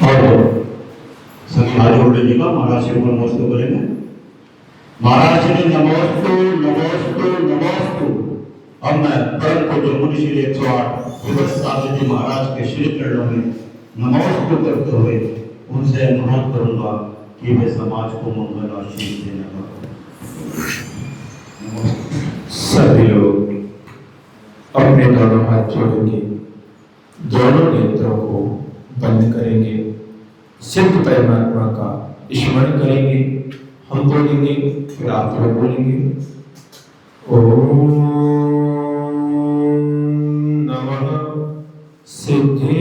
और सभी हाथ जोड़ लीजिएगा, महाराज से ऊपर नमस्ते करेंगे। महाराज ने नमोस्तु नमोस्तु नमोस्तु। अब मैं परम पूज्य मुनि श्री 108 विवत्साद जी महाराज के श्री चरणों में नमोस्तु करते हुए उनसे अनुरोध करूंगा कि वे समाज को मंगल आशीष देने का। सभी लोग अपने दोनों हाथ जोड़ेंगे, दोनों नेत्रों को बंद करेंगे, सिद्ध परमात्मा का स्मरण करेंगे। हम बोलेंगे फिर आप लोग बोलेंगे। ओम नमः सिद्धेभ्यः।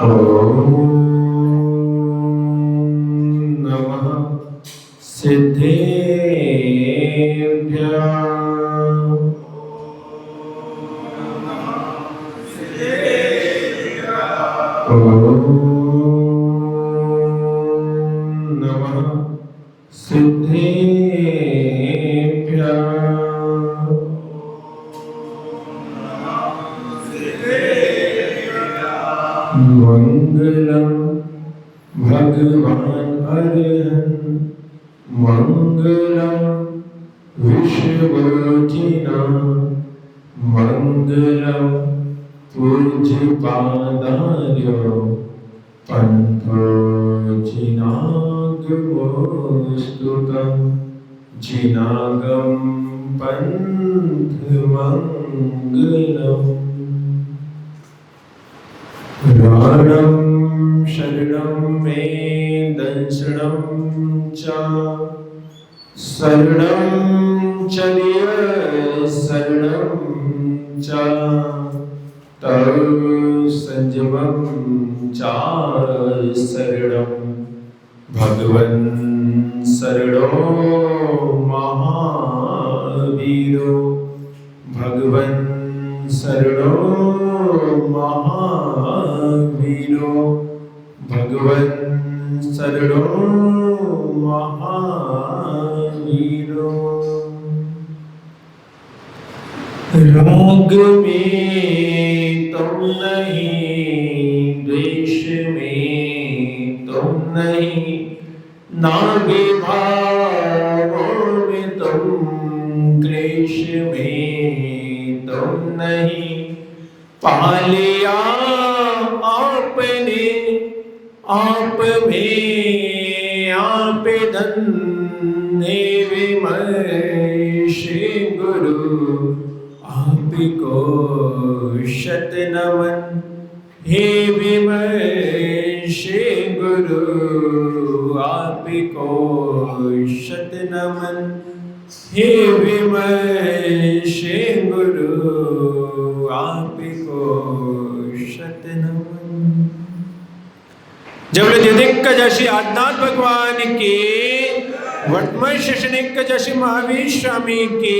ओम नमः सिद्धेभ्यः। ओम नमः सिद्धेभ्यः। मंगलम भगवान अरहं मंगलम विश्वोजिना मंगलम पूज्य पादार्यो पंथो जिनागमोस्तुतं जिनागम पंथ मंगलम। राणं शरणं मे दंशनं च शरणं चर्य शरणं च तव संजमं च शरणं भगवन् शरणो महावीरो भगवन् शरणो महावीरो भगवन् शरणो महावीरो। राग में तुम नहीं, द्वेष में तुम नहीं, नागे भावों में तुम, क्लेश में तुम नहीं। पालिया आपने आप में आप धन्य विमर्श गुरु आपको शत नमन। हे विमर्श गुरु आपको शत नमन। हे विमर्श गुरु आपको शत नमन। जब दिदिक जशी आदिनाथ भगवान के वर्तमान शशनिक जशी महावीर स्वामी के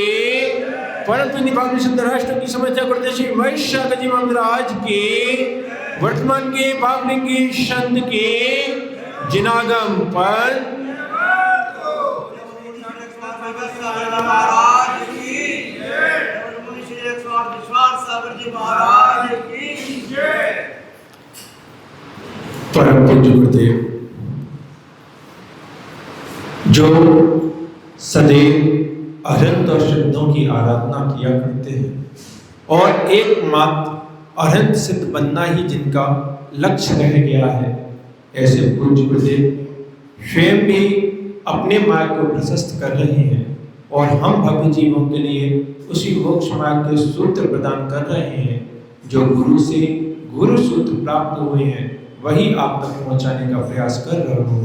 परंतु निभाग राष्ट्र की समस्या करते श्री वैश्य जी महाराज के वर्तमान के भावनिकी संत के जिनागम पर परम पूज्य गुरुदेव जो सदैव अनंत और सिद्धों की आराधना किया करते हैं और एकमात्र अनंत सिद्ध बनना ही जिनका लक्ष्य रह गया है, ऐसे पूज्य गुरुदेव स्वयं भी अपने मार्ग को प्रशस्त कर रहे हैं और हम भव्य जीवों के लिए उसी मोक्ष मार्ग के सूत्र प्रदान कर रहे हैं जो गुरु से गुरु सूत्र प्राप्त हुए हैं, वही आप तक पहुंचाने का प्रयास कर रहे हो।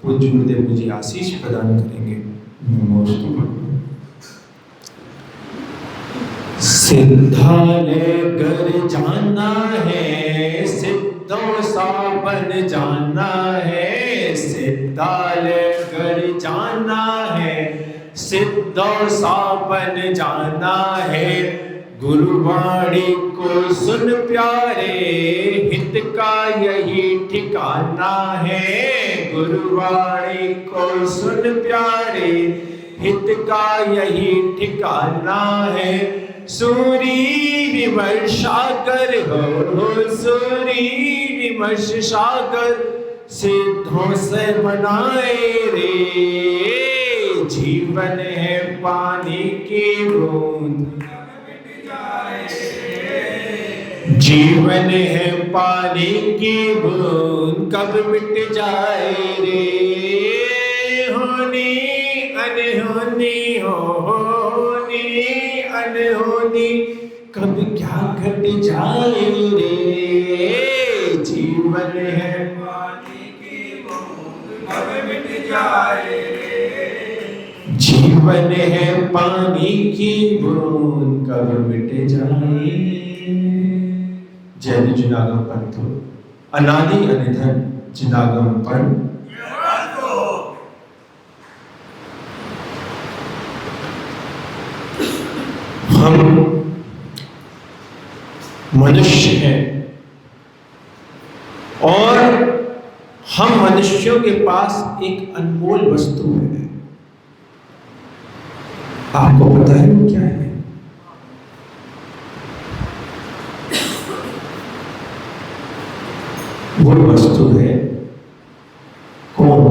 पूज्य गुरुदेव मुझे आशीष प्रदान करेंगे। नमोस्तु भगवान। सिद्धालय कर जाना है, सिद्धों सा बन जाना है। सिद्धालय कर जाना है, सिद्धों सा बन जाना है। गुरुवाणी को सुन प्यारे, हित का यही ठिकाना है। गुरुवाणी को सुन प्यारे, हित का यही ठिकाना है। सूरी विमर्शा कर हो सूरी विमर्शा कर सिद्धों से बनाए रे। जीवन है पानी की बूंद जीवन है पानी की बूंद कब मिट जाए रे। होनी अनहोनी होनी अनहोनी कब क्या घट जाए रे। जीवन है पानी की बूंद कब मिट जाए रे। जीवन है पानी की बूंद कब मिट जाए। जय जिनागम पंथ अनादि अनिधन जिनागम पंथ। हम मनुष्य हैं और हम मनुष्यों के पास एक अनमोल वस्तु है। आपको पता है वो क्या है? वो वस्तु है कौन?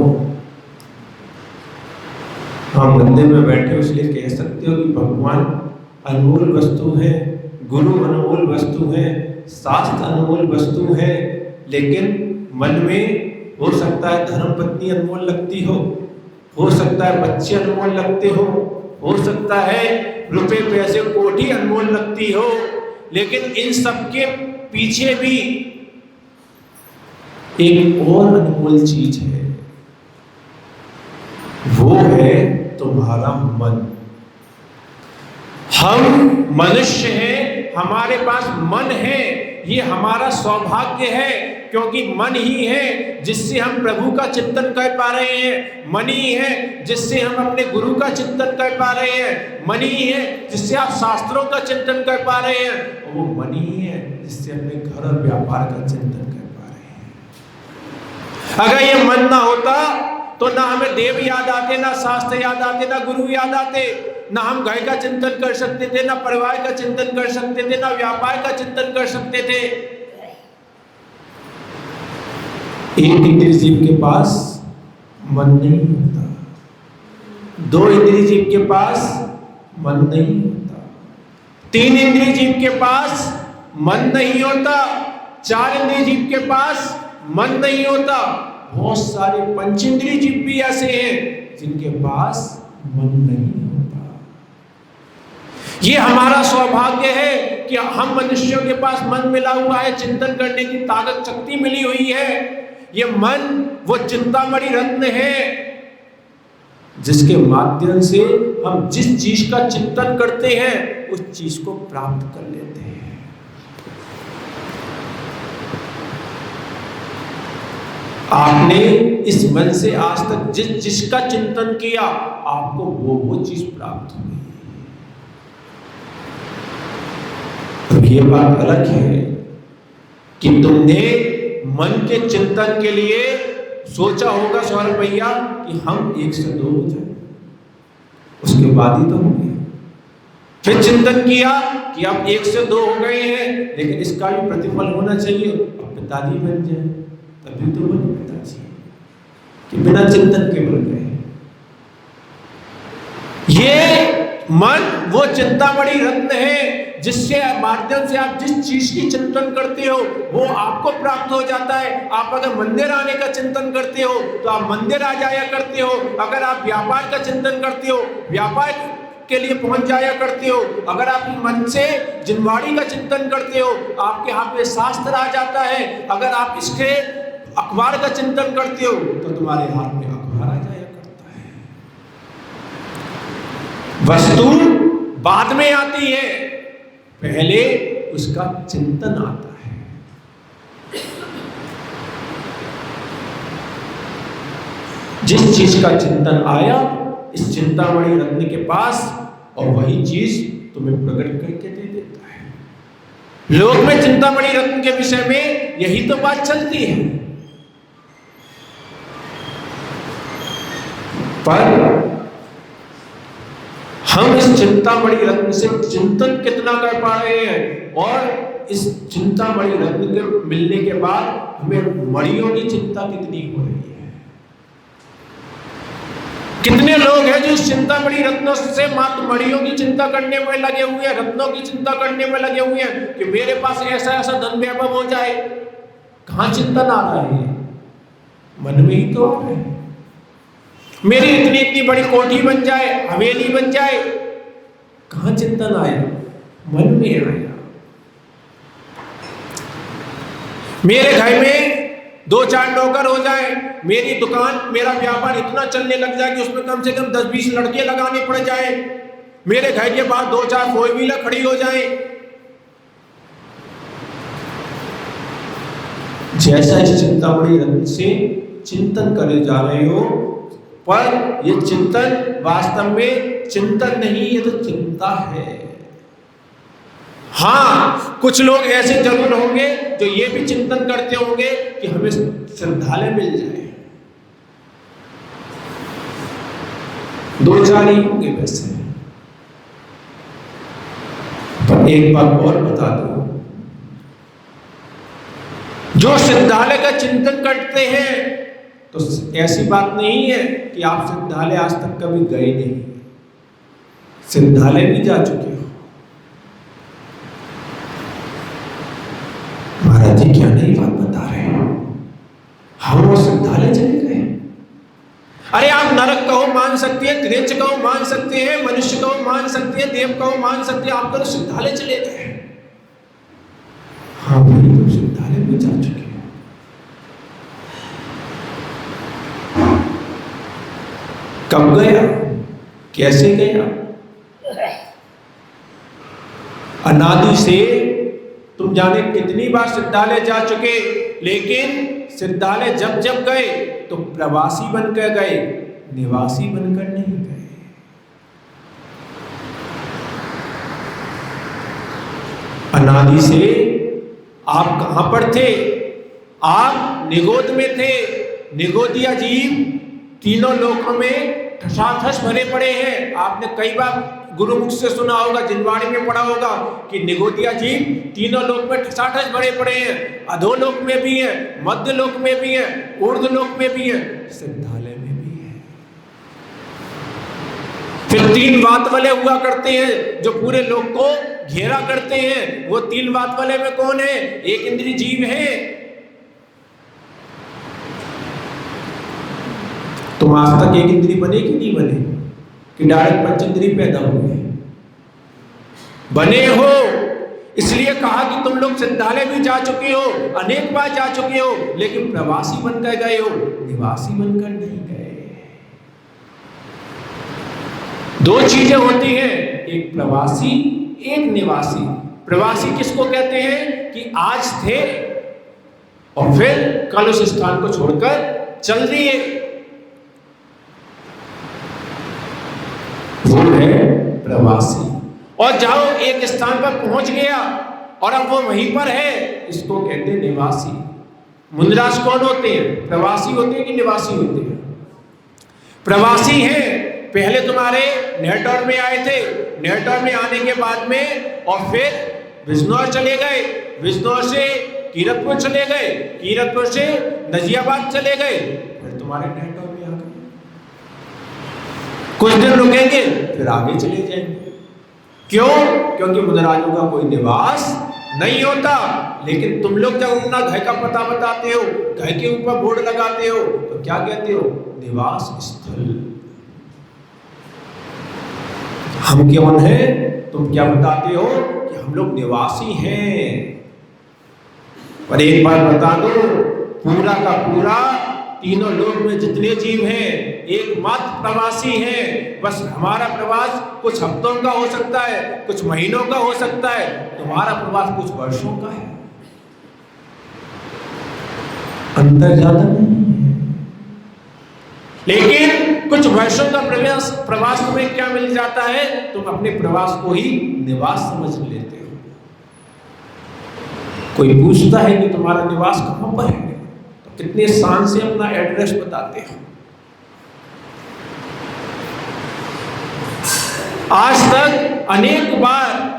हम मंदिर में बैठे इसलिए कह सकते हो कि भगवान अनमोल वस्तु है, गुरु अनमोल वस्तु है, शास्त्र अनमोल वस्तु है। लेकिन मन में हो सकता है धर्मपत्नी अनमोल लगती हो सकता है बच्चे अनमोल लगते हो सकता है रुपए पैसे कोठी अनमोल लगती हो। लेकिन इन सब के पीछे भी एक और अनमोल चीज है, वो है तुम्हारा मन। हम मनुष्य हैं, हमारे पास मन है, ये हमारा सौभाग्य है क्योंकि मन ही है जिससे हम प्रभु का चिंतन कर पा रहे हैं। मन ही है जिससे हम अपने गुरु का चिंतन कर पा रहे हैं। मन ही है जिससे आप शास्त्रों का चिंतन कर पा रहे हैं। और वो मन ही है जिससे अपने घर और व्यापार का चिंतन कर पा रहे हैं। अगर ये मन ना होता तो ना हमें देव याद आते, ना शास्त्र याद आते, ना गुरु याद आते, ना हम घर का चिंतन कर सकते थे, ना परिवार का चिंतन कर सकते थे, ना व्यापार का चिंतन कर सकते थे। एक इंद्रिय जीव के पास मन नहीं होता, दो इंद्रिय जीव के पास मन नहीं होता, तीन इंद्रिय जीव के पास मन नहीं होता, चार इंद्रिय जीव के पास मन नहीं होता। बहुत सारे पंचेंद्रिय जीव भी ऐसे हैं जिनके पास मन नहीं होता। ये हमारा सौभाग्य है कि हम मनुष्यों के पास मन मिला हुआ है, चिंतन करने की ताकत शक्ति मिली हुई है। ये मन वो चिंतामणि रत्न है जिसके माध्यम से हम जिस चीज का चिंतन करते हैं उस चीज को प्राप्त कर लेते हैं। आपने इस मन से आज तक जिसका चिंतन किया आपको वो चीज प्राप्त हुई। तो ये बात अलग है कि तुमने मन के चिंतन के लिए सोचा होगा सौरभ भैया कि हम 1 से 2 हो जाए, उसके बाद ही तो होंगे। फिर चिंतन किया कि अब 1 से 2 हो गए हैं, लेकिन इसका भी प्रतिफल होना चाहिए, अब पिताजी बन जाए, तभी तो बने पिताजी कि बिना चिंतन के बन गए। ये मन वो चिंतामणि रत्न है जिसके माध्यम से आप जिस चीज की चिंतन करते हो वो आपको प्राप्त हो जाता है। आप अगर मंदिर आने का चिंतन करते हो तो आप मंदिर आ जाया करते हो। अगर आप व्यापार का चिंतन करते हो व्यापार के लिए पहुंच जाया करते हो। अगर आप मन से जिनवाड़ी का चिंतन करते हो आपके हाथ में शास्त्र आ जाता है। अगर आप इसके अखबार का चिंतन करते हो तो तुम्हारे हाथ में अखबार आ जाया करता है। वस्तु बाद में आती है, पहले उसका चिंतन आता है। जिस चीज का चिंतन आया इस चिंतामणि रत्न के पास और वही चीज तुम्हें प्रकट करके दे देता है। लोक में चिंतामणि रत्न के विषय में यही तो बात चलती है, पर चिंतामणि रत्न से चिंतन कितना कर पा रहे हैं, और इस चिंतामणि रत्न के मिलने के बाद हमें मणियों की चिंता कितनी हो रही है। कितने लोग हैं जो इस चिंतामणि रत्नों से मात्र मणियों की चिंता करने में लगे हुए हैं, रत्नों की चिंता करने में लगे हुए हैं कि मेरे पास ऐसा ऐसा धन वैभव हो जाए। कहां चिंतन आ रहा है? मन में ही तो है। मेरी इतनी इतनी बड़ी कोठी बन जाए, हवेली बन जाए। कहां चिंतन आया? मन में आया। मेरे घर में 2-4 नौकर हो जाए, मेरी दुकान, मेरा व्यापार इतना चलने लग जाए कि उसमें कम से कम 10-20 लड़के लगाने पड़ जाए, मेरे घर के बाहर 2-4 फोर व्हीलर खड़ी हो जाए। जैसा इस चिंतामणि रत्न से चिंतन करे जा रहे हो, पर ये चिंतन वास्तव में चिंतन नहीं, ये तो चिंता है। हाँ, कुछ लोग ऐसे जरूर होंगे जो ये भी चिंतन करते होंगे कि हमें श्रद्धालय मिल जाए। 2-4 ही होंगे वैसे। पर एक बात और बता दो, जो श्रद्धालय का चिंतन करते हैं तो ऐसी बात नहीं है कि आप श्रद्धालय आज तक कभी गए नहीं, श्रद्धालय भी जा चुके हो। महाराज जी क्या नई बात बता रहे हैं? हम वो श्रद्धालय चले गए। अरे आप नरक कहो मान सकते हैं, त्रिंच कहो मान सकते हैं, मनुष्य कहो मान सकते हैं, देव कहो मान सकते हैं, आप तो श्रद्धालय चले गए। हाँ भाई, तुम श्रद्धालय में जा चुके हो। कब गया? कैसे गया? अनादि से तुम जाने कितनी बार श्रद्धालय जा चुके, लेकिन श्रद्धालय जब जब गए तो प्रवासी बनकर गए, निवासी बनकर नहीं गए। अनादि से आप कहां पर थे? आप निगोद में थे। निगोदिया जीव तीनों लोकों में ठसाठस भरे पड़े हैं। आपने कई बार गुरुमुख से सुना होगा, जिनवाणी में पढ़ा होगा कि निगोदिया जीव तीनों लोक में ठसाठस भरे पड़े हैं। अधोलोक में भी है, मध्य लोक में भी है, ऊर्ध्व लोक में भी है, श्रद्धालय में भी है। फिर 3 बात वाले हुआ करते हैं जो पूरे लोक को घेरा करते हैं। वो 3 बात वाले में कौन है? एक इंद्रिय जीव है। तुम आज तक एक इंद्रिय बने कि नहीं बने, कि डायरेक्ट पंचेंद्रिय पैदा हुए? बने हो। इसलिए कहा कि तुम लोग श्रद्धालय भी जा चुके हो, अनेक बार जा चुके हो, लेकिन प्रवासी बनकर गए हो, निवासी बनकर नहीं गए। 2 चीजें होती हैं, एक प्रवासी, एक निवासी। प्रवासी किसको कहते हैं? कि आज थे और फिर कल उस स्थान को छोड़कर चल दिए, वो है प्रवासी। और जाओ एक स्थान पर पहुंच गया और अब वो वहीं पर है, इसको कहते हैं निवासी। मुनिराज कौन होते हैं? प्रवासी होते हैं कि निवासी होते हैं? प्रवासी हैं। पहले तुम्हारे नेटौर में आए थे, नेटौर में आने के बाद में और फिर बिजनौर चले गए, बिजनौर से कीरतपुर चले गए, कीरतपुर से नजियाबाद चले गए, फिर तुम्हारे नेटौर में आ गए। कुछ दिन रुकेंगे फिर आगे चले जाएंगे। क्यों? क्योंकि मुनिराजों का कोई निवास नहीं होता। लेकिन तुम लोग जब अपना घर का पता बताते हो, घर के ऊपर बोर्ड लगाते हो, तो क्या कहते हो? निवास स्थल। हम कौन है? तुम क्या बताते हो? कि हम लोग निवासी हैं। पर एक बात बता दो, पूरा का पूरा तीनों लोक में जितने जीव हैं एकमात्र प्रवासी हैं। बस हमारा प्रवास कुछ हफ्तों का हो सकता है, कुछ महीनों का हो सकता है, तुम्हारा प्रवास कुछ वर्षों का है। अंतर ज्यादा नहीं है। लेकिन कुछ वर्षों का प्रवास तुम्हें क्या मिल जाता है? तुम अपने प्रवास को ही निवास समझ लेते हो। कोई पूछता है कि तुम्हारा निवास कहां पर है, तो कितने शान से अपना एड्रेस बताते हो। आज तक अनेक बार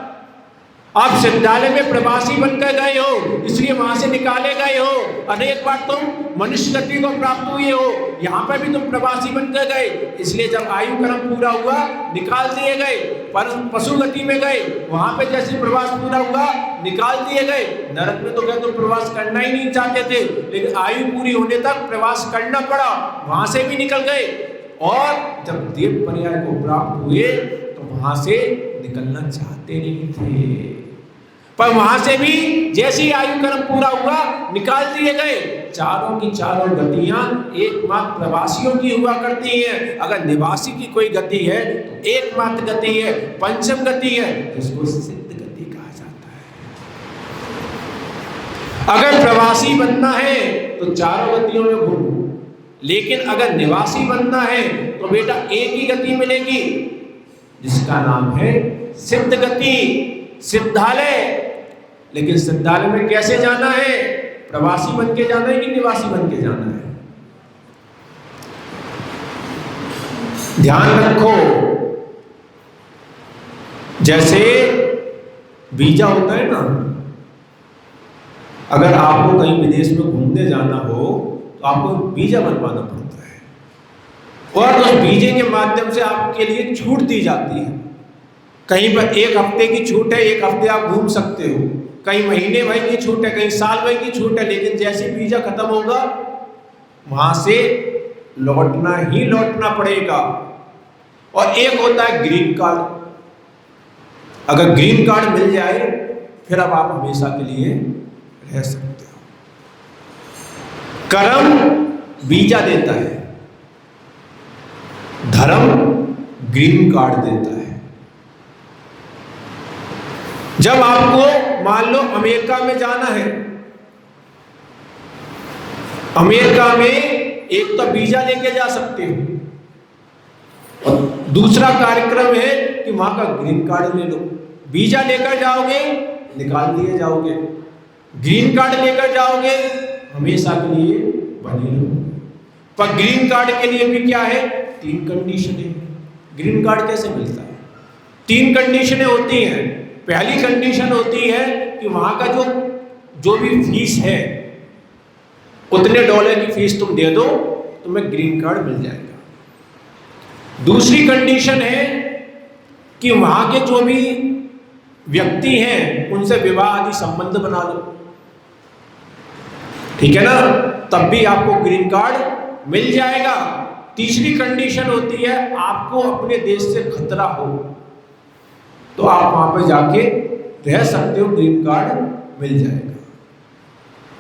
आप सिद्धालय में प्रवासी बनकर गए हो, इसलिए वहां से निकाले गए हो। अनेक बार तुम मनुष्य गति को प्राप्त हुए हो, यहाँ पर भी तुम प्रवासी बनकर गए, इसलिए जब आयु क्रम पूरा हुआ निकाल दिए गए। पर पशु गति में गए, वहां पे जैसे प्रवास पूरा हुआ निकाल दिए गए। नरक में तो क्या तुम प्रवास करना ही नहीं चाहते थे, लेकिन आयु पूरी होने तक प्रवास करना पड़ा, वहां से भी निकल गए। और जब देव पर्याय को प्राप्त हुए तो वहां से निकलना चाहते नहीं थे, पर वहां से भी जैसी आयु कर्म पूरा हुआ निकाल दिए गए। चारों की चारों गतियां एकमात्र प्रवासियों की हुआ करती हैं। अगर निवासी की कोई गति है तो एकमात्र गति है, पंचम गति है, इसको सिद्ध गति कहा जाता है। अगर प्रवासी बनना है तो चारों गतियों में घूमो, लेकिन अगर निवासी बनना है तो बेटा एक ही गति मिलेगी, जिसका नाम है सिद्ध गति, सिद्धालय। लेकिन सिद्धालय में कैसे जाना है? प्रवासी बन के जाना है कि निवासी बन के जाना है? ध्यान रखो, जैसे वीजा होता है ना, अगर आपको कहीं विदेश में घूमने जाना हो तो आपको वीजा बनवाना पड़ता है, और उस वीजे के माध्यम से आपके लिए छूट दी जाती है। कहीं पर 1 हफ्ते की छूट है, 1 हफ्ते आप घूम सकते हो, कहीं महीने भर की छूट है, कहीं साल भर की छूट है, लेकिन जैसे वीजा खत्म होगा वहां से लौटना ही लौटना पड़ेगा। और एक होता है ग्रीन कार्ड, अगर ग्रीन कार्ड मिल जाए फिर अब आप हमेशा के लिए रह सकते हो। कर्म वीजा देता है, धर्म ग्रीन कार्ड देता है। जब आपको मान लो अमेरिका में जाना है, अमेरिका में एक तो वीजा लेके जा सकते हो, और दूसरा कार्यक्रम है कि वहां का ग्रीन कार्ड ले लो। वीजा लेकर जाओगे निकाल दिए जाओगे, ग्रीन कार्ड लेकर जाओगे हमेशा के लिए बने रहो। पर ग्रीन कार्ड के लिए भी क्या है? 3 कंडीशन है। ग्रीन कार्ड कैसे मिलता है? 3 कंडीशनें होती हैं। पहली कंडीशन होती है कि वहां का जो भी फीस है, उतने $, की फीस तुम दे दो तुम्हें ग्रीन कार्ड मिल जाएगा। दूसरी कंडीशन है कि वहां के जो भी व्यक्ति हैं उनसे विवाह आदि संबंध बना लो, ठीक है ना, तब भी आपको ग्रीन कार्ड मिल जाएगा। तीसरी कंडीशन होती है आपको अपने देश से खतरा हो तो आप वहां पर जाके रह सकते हो, ग्रीन कार्ड मिल जाएगा।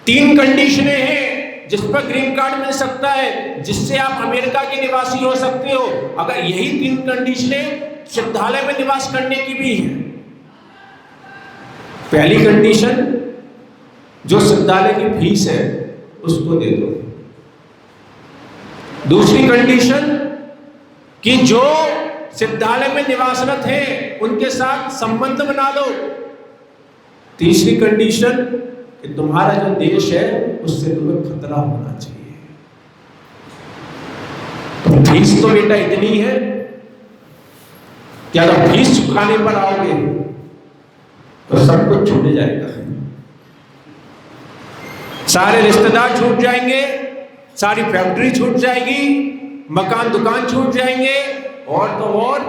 3 कंडीशनें हैं जिस पर ग्रीन कार्ड मिल सकता है, जिससे आप अमेरिका के निवासी हो सकते हो। अगर यही 3 कंडीशनें सिद्धालय में निवास करने की भी हैं। पहली कंडीशन, जो सिद्धालय की फीस है उसको दे दो। दूसरी कंडीशन कि जो सिद्धालय में निवासरत हैं उनके साथ संबंध बना लो। तीसरी कंडीशन कि तुम्हारा जो देश है उससे तुम्हें खतरा होना चाहिए। तो फीस तो बेटा इतनी है कि अगर फीस चुकाने पर आओगे तो सब कुछ छूट जाएगा। सारे रिश्तेदार छूट जाएंगे, सारी फैक्ट्री छूट जाएगी, मकान दुकान छूट जाएंगे, और तो और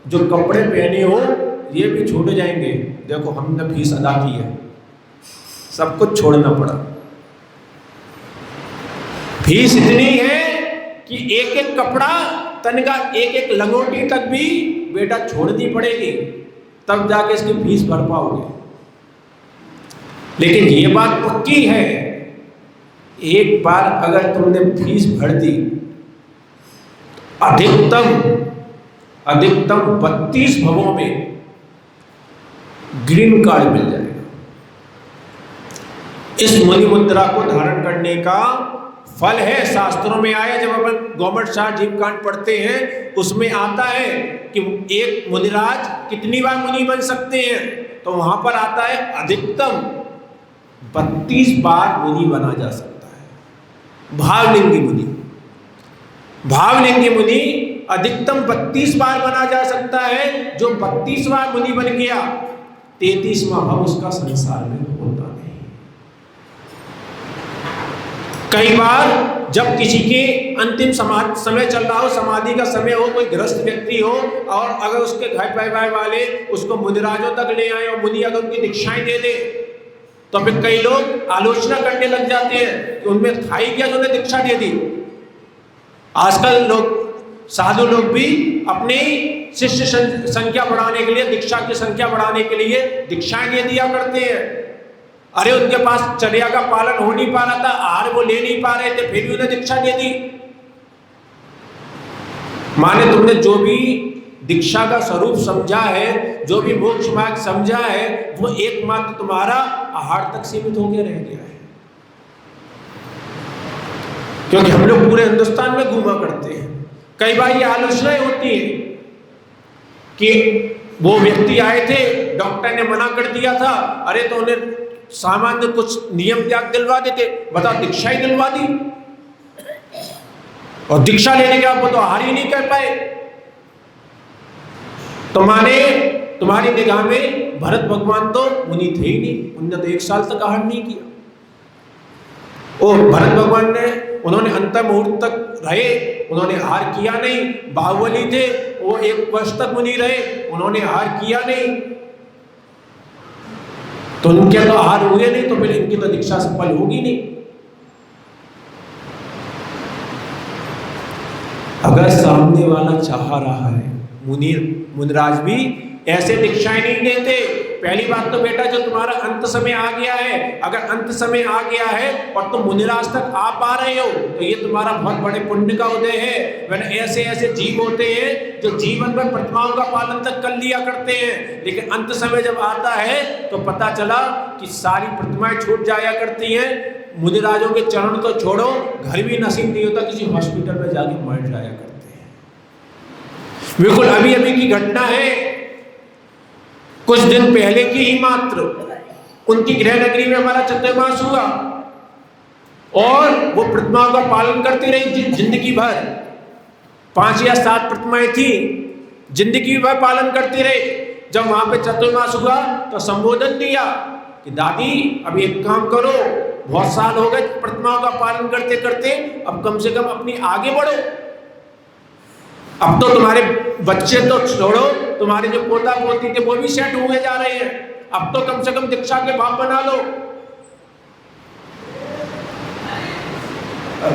जो कपड़े पहने हो ये भी छूट जाएंगे। देखो हमने फीस अदा की है, सब कुछ छोड़ना पड़ा। फीस इतनी है कि एक एक कपड़ा, तनका, एक एक लंगोटी तक भी बेटा छोड़नी पड़ेगी, तब जाके इसकी फीस भर पाओगे। लेकिन ये बात पक्की है, एक बार अगर तुमने फीस भर दी, अधिकतम 32 भवों में ग्रीन कार्ड मिल जाएगा। इस मुनि मुद्रा को धारण करने का फल है, शास्त्रों में आया। जब अपन गौमट सार जीव कांड पढ़ते हैं उसमें आता है कि एक मुनिराज कितनी बार मुनि बन सकते हैं, तो वहां पर आता है अधिकतम 32 बार मुनि बना जा सकता है। भावलिंगी मुनि अधिकतम 32 बार बना जा सकता है। जो 32 बार मुनि बन गया, 33वां भाव उसका संसार में होता नहीं। कई बार जब किसी के अंतिम समय चल रहा हो, समाधि का समय हो, कोई गृहस्थ व्यक्ति हो, और अगर उसके घर परिवार वाले उसको मुनिराजों तक ले आए और मुनि अगर उनकी दीक्षाएं दे दे, तो फिर कई लोग आलोचना करने लग जाते हैं कि उनमें था ही क्या जो उन्हें दीक्षा दे दी। आजकल लोग, साधु लोग भी अपने शिष्य संख्या बढ़ाने के लिए, दीक्षा की संख्या बढ़ाने के लिए दीक्षाएं दे दिया करते हैं। अरे उनके पास चर्या का पालन हो नहीं पा रहा था, आहार वो ले नहीं पा रहे थे, फिर भी उन्हें दीक्षा दे दी। माने तुमने जो भी दीक्षा का स्वरूप समझा है, जो भी मोक्ष मार्ग समझा है, वो एकमात्र तुम्हारा आहार तक सीमित होकर रह गया है। क्योंकि हम लोग पूरे हिंदुस्तान में घूमा करते हैं। कई बार ये आलोचनाएं होती है कि वो व्यक्ति आए थे, डॉक्टर ने मना कर दिया था, अरे तो उन्हें सामान्य कुछ नियम त्याग दिलवा देते, बताओ दीक्षा ही दिलवा दी, और दीक्षा लेने के बाद वो तो आहार ही नहीं कर पाए। तो माने तुम्हारी निगाह में भरत भगवान तो मुनि थे ही नहीं, उन्होंने तो 1 साल तक आहार नहीं किया। और भरत भगवान ने, उन्होंने अंत मुहूर्त तक रहे, उन्होंने आहार किया नहीं। बाहुबली थे, वो 1 वर्ष तक मुनि रहे, उन्होंने आहार किया नहीं। तो उनके तो आहार हुए नहीं, तो फिर इनकी तो दीक्षा सफल होगी नहीं। अगर सामने वाला चाह रहा है, मुनिराज भी ऐसे दीक्षाएं नहीं देते। पहली बात तो बेटा, जो तुम्हारा अंत समय आ गया है, अगर अंत समय आ गया है और तुम मुनिराज तक आ पा रहे हो, तो ये तुम्हारा बहुत बड़े पुण्य का उदय है। वरना ऐसे ऐसे जीव होते हैं जो जीवन में प्रतिमाओं का पालन तक कर लिया करते हैं, लेकिन अंत समय जब आता है तो पता चला कि सारी प्रतिमाएं छूट जाया करती हैं। मुनिराजों के चरण तो छोड़ो, घर भी नसीब नहीं होता, किसी हॉस्पिटल में जाके मर जाया करते हैं। बिल्कुल अभी अभी की घटना है, कुछ दिन पहले की ही मात्र, उनकी गृह नगरी में हमारा चतुर्मास हुआ और वो प्रतिमाओं का पालन करती रही जिंदगी भर। 5 या 7 प्रतिमाएं थी, जिंदगी भर पालन करती रही। जब वहां पे चतुर्मास हुआ तो संबोधन दिया कि दादी अब एक काम करो, बहुत साल हो गए प्रतिमाओं का पालन करते करते, अब कम से कम अपनी आगे बढ़ो। अब तो तुम्हारे बच्चे तो छोड़ो, तुम्हारे जो पोता पोती थे वो भी सेट हुए जा रहे हैं, अब तो कम से कम दीक्षा के भाव बना लो।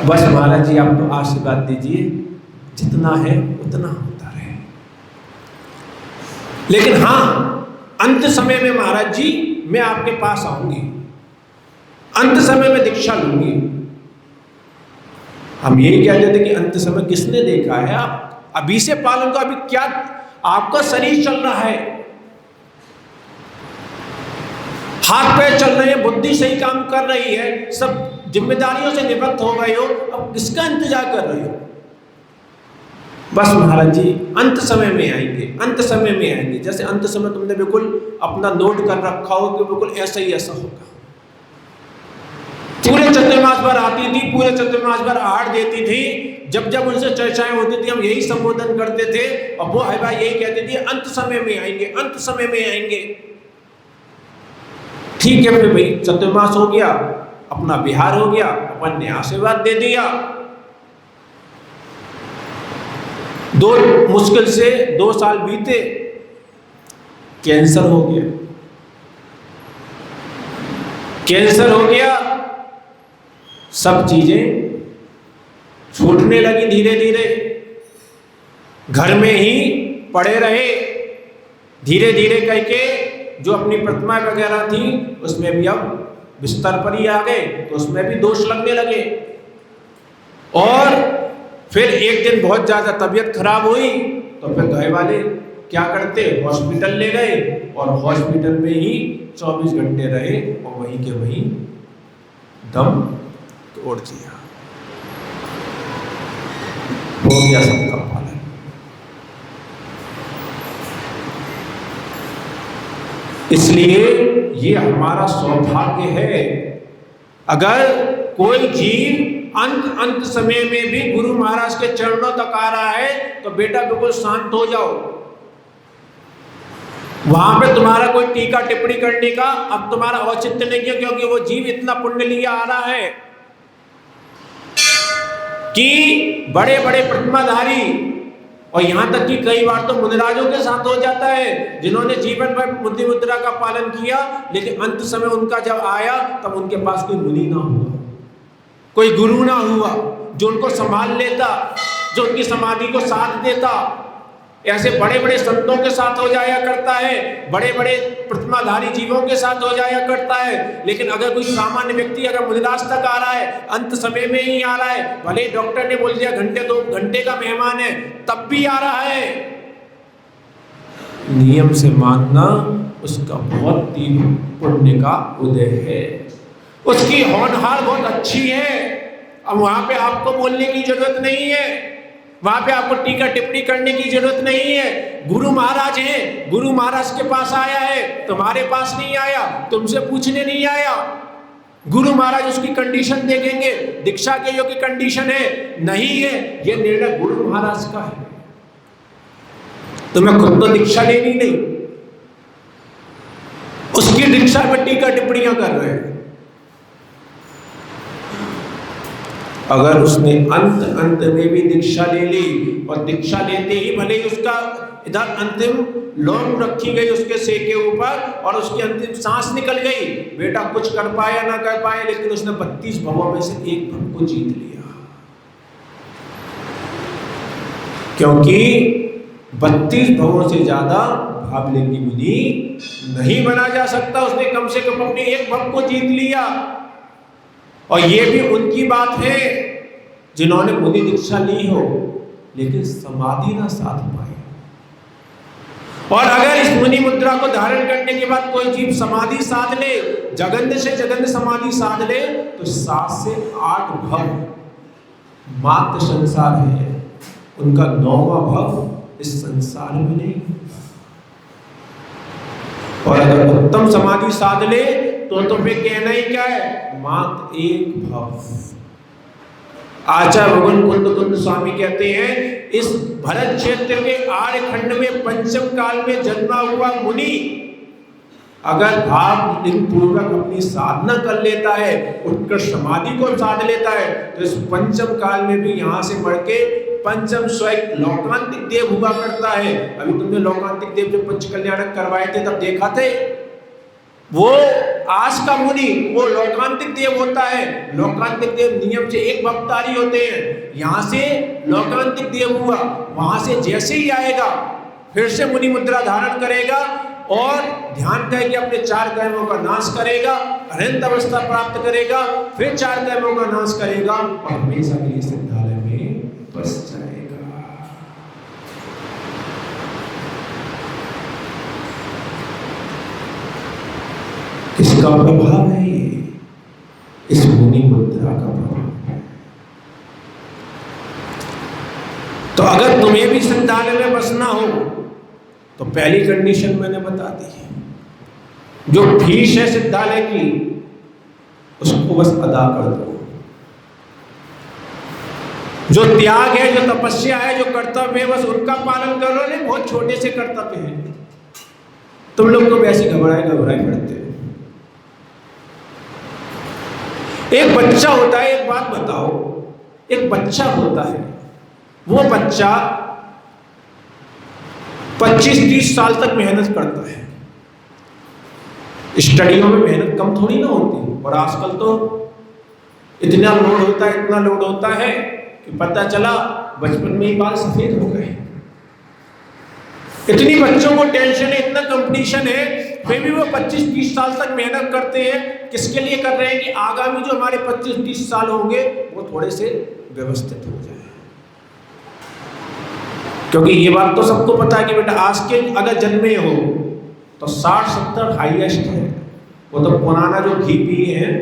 बस महाराज जी आप तो आशीर्वाद दीजिए, जितना है उतना होता रहे। लेकिन हाँ, अंत समय में महाराज जी मैं आपके पास आऊंगी, अंत समय में दीक्षा लूंगी। हम यही कहते थे कि अंत समय किसने देखा है, आप अभी से पालन को, अभी क्या आपका शरीर चल रहा है, हाथ पैर चल रहे हैं, बुद्धि सही काम कर रही है, सब जिम्मेदारियों से निवृत्त हो गए हो, अब किसका इंतजार कर रहे हो। बस महाराज जी अंत समय में आएंगे, अंत समय में आएंगे। जैसे अंत समय तुमने बिल्कुल अपना नोट कर रखा हो कि बिल्कुल ऐसा ही ऐसा होगा। पूरे चतुर्मास भर आती थी, पूरे चतुर्मास भर आहार देती थी, जब जब उनसे चर्चाएं होती थी हम यही संबोधन करते थे, और वो है भाई यही कहती थी अंत समय में आएंगे, अंत समय में आएंगे। ठीक है, फिर भाई चतुर्मास हो गया, अपना बिहार हो गया, अपन ने आशीर्वाद दे दिया। 2 मुश्किल से 2 साल बीते, कैंसर हो गया, कैंसर हो गया, सब चीजें छूटने लगी धीरे धीरे। घर में ही पड़े रहे, धीरे धीरे करके जो अपनी प्रतिमा वगैरह थी उसमें भी अब बिस्तर पर ही आ गए, तो उसमें भी दोष लगने लगे। और फिर एक दिन बहुत ज़्यादा तबीयत खराब हुई, तो फिर घर वाले क्या करते, हॉस्पिटल ले गए, और हॉस्पिटल में ही 24 घंटे रहे, और वहीं के वहीं दम तोड़ दिया। हो गया सबका पालन। इसलिए ये हमारा सौभाग्य है। अगर कोई जीव अंत समय में भी गुरु महाराज के चरणों तक आ रहा है तो बेटा बिल्कुल शांत हो जाओ। वहां पे तुम्हारा कोई टीका टिप्पणी करने का अब तुम्हारा औचित्य नहीं है, क्योंकि वो जीव इतना पुण्य लिया आ रहा है कि बड़े बड़े प्रतिमाधारी, और यहां तक कि कई बार तो मुनिराजों के साथ हो जाता है जिन्होंने जीवन भर बुद्धि मुद्रा का पालन किया, लेकिन अंत समय उनका जब आया तब उनके पास कोई मुनि ना हुआ, कोई गुरु ना हुआ जो उनको संभाल लेता, जो उनकी समाधि को साथ देता। ऐसे बड़े बड़े संतों के साथ हो जाया करता है, बड़े बड़े प्रतिमाधारी जीवों के साथ हो जाया करता है। लेकिन अगर कोई सामान्य व्यक्ति अगर मुनिराज तक आ रहा है, अंत समय में ही आ रहा है, भले डॉक्टर ने बोल दिया घंटे 2 घंटे का मेहमान है, तब भी आ रहा है, नियम से मानना उसका बहुत तीव्र पुण्य का उदय है, उसकी होनहार बहुत अच्छी है। अब वहां पे आपको बोलने की जरूरत नहीं है, वहां पे आपको टीका टिप्पणी करने की जरूरत नहीं है। गुरु महाराज हैं, गुरु महाराज के पास आया है, तुम्हारे पास नहीं आया, तुमसे पूछने नहीं आया। गुरु महाराज उसकी कंडीशन देखेंगे, दीक्षा के योग्य कंडीशन है नहीं है, यह निर्णय गुरु महाराज का है। तुम्हें खुद तो दीक्षा लेनी नहीं, उसकी दीक्षा पे टीका टिप्पणियां कर रहे हैं। अगर उसने अंत में भी दीक्षा ले ली और दीक्षा लेते ही भले ही उसका इधर अंतिम लौंग रखी गई उसके सिर के ऊपर और उसकी अंतिम सांस निकल गई, बेटा कुछ कर पाया ना कर पाया, लेकिन उसने 32 भवों में से एक भव को जीत लिया। क्योंकि 32 भवों से ज्यादा भावलिंगी मुनि नहीं बना जा सकता, उसने कम से कम अपने एक भव को जीत लिया। और ये भी उनकी बात है जिन्होंने मुनि दीक्षा ली हो लेकिन समाधि ना साध पाए। और अगर इस मुनि मुद्रा को धारण करने के बाद कोई जीव समाधि साध ले, जगन्य से जगन्य समाधि साध ले, तो 7 से 8 भव मात्र संसार है, उनका 9वां भव इस संसार में नहीं। और अगर उत्तम समाधि साध ले तो फिर कहना ही क्या है, मात्र एक भव। आचार्य भगवान कुंद स्वामी कहते हैं, इस भरत क्षेत्र के आर्यखंड में पंचम काल में जन्मा हुआ मुनि अगर भाव पूर्वक अपनी साधना कर लेता है, उत्कृष्ट समाधि को साध लेता है, तो इस पंचम काल में भी यहाँ से बढ़ के पंचम स्वयं लोकांतिक देव हुआ करता है। अभी तुमने लोकांतिक देव जो पंच कल्याणक करवाए थे तब देखा थे, वो आज का मुनि वो लोकांतिक देव होता है। लोकांतिक देव नियम से एक भवतारी होते हैं, यहाँ से लोकांतिक देव हुआ, वहां से जैसे ही आएगा फिर से मुनि मुद्रा धारण करेगा और ध्यान करके अपने 4 कर्मों का नाश करेगा, अनंत अवस्था प्राप्त करेगा, फिर 4 कर्मों का नाश करेगा और हमेशा के लिए सिद्धालय में बस जाएगा। किसका प्रभाव है ये? इस मुनि मुद्रा का प्रभाव है। तो अगर तुम्हें भी सिद्धालय में बसना हो तो पहली कंडीशन मैंने बता दी है, जो फीस है सिद्धालय की उसको बस अदा कर दो। जो त्याग है, जो तपस्या है, जो कर्तव्य है, बस उनका पालन कर लो। नहीं, बहुत छोटे से कर्तव्य है, तुम लोग को वैसे घबराए पड़ते हो। एक बच्चा होता है, एक बात बताओ, एक बच्चा होता है, वो बच्चा 25-30 साल तक मेहनत करता है। स्टडियों में मेहनत कम थोड़ी ना होती, और आजकल तो इतना लोड होता है, इतना लोड होता है कि पता चला बचपन में ही बाल सफेद हो गए। इतनी बच्चों को टेंशन है, इतना कंपटीशन है, फिर भी वो 25-30 साल तक मेहनत करते हैं। किसके लिए कर रहे हैं? कि आगामी जो हमारे 25-30 साल होंगे वो थोड़े से व्यवस्थित हो जाए। क्योंकि ये बात तो सबको पता है कि बेटा आज के अगर जन्मे हो तो 60-70 हाईएस्ट है, वो तो पुराना जो घी पिए हैं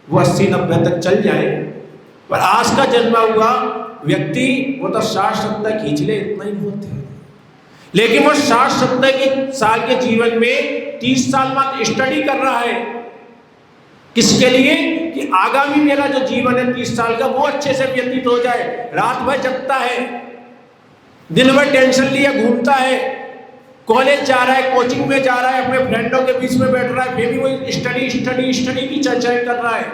वो 80-90 तक चल जाए, पर आज का जन्मा हुआ व्यक्ति वो तो 60-70 खींच ले, इतना ही बहुत है। लेकिन वो 60-70 साल के जीवन में 30 साल बाद स्टडी कर रहा है, किसके लिए? कि आगामी मेरा जो जीवन है 30 साल का वो अच्छे से व्यतीत हो जाए। रात भर जगता है, दिन भर टेंशन लिया घूमता है, कॉलेज जा रहा है, कोचिंग में जा रहा है, अपने फ्रेंडों के बीच में बैठ रहा है, फिर भी वो स्टडी स्टडी स्टडी की चर्चाएं कर रहा है।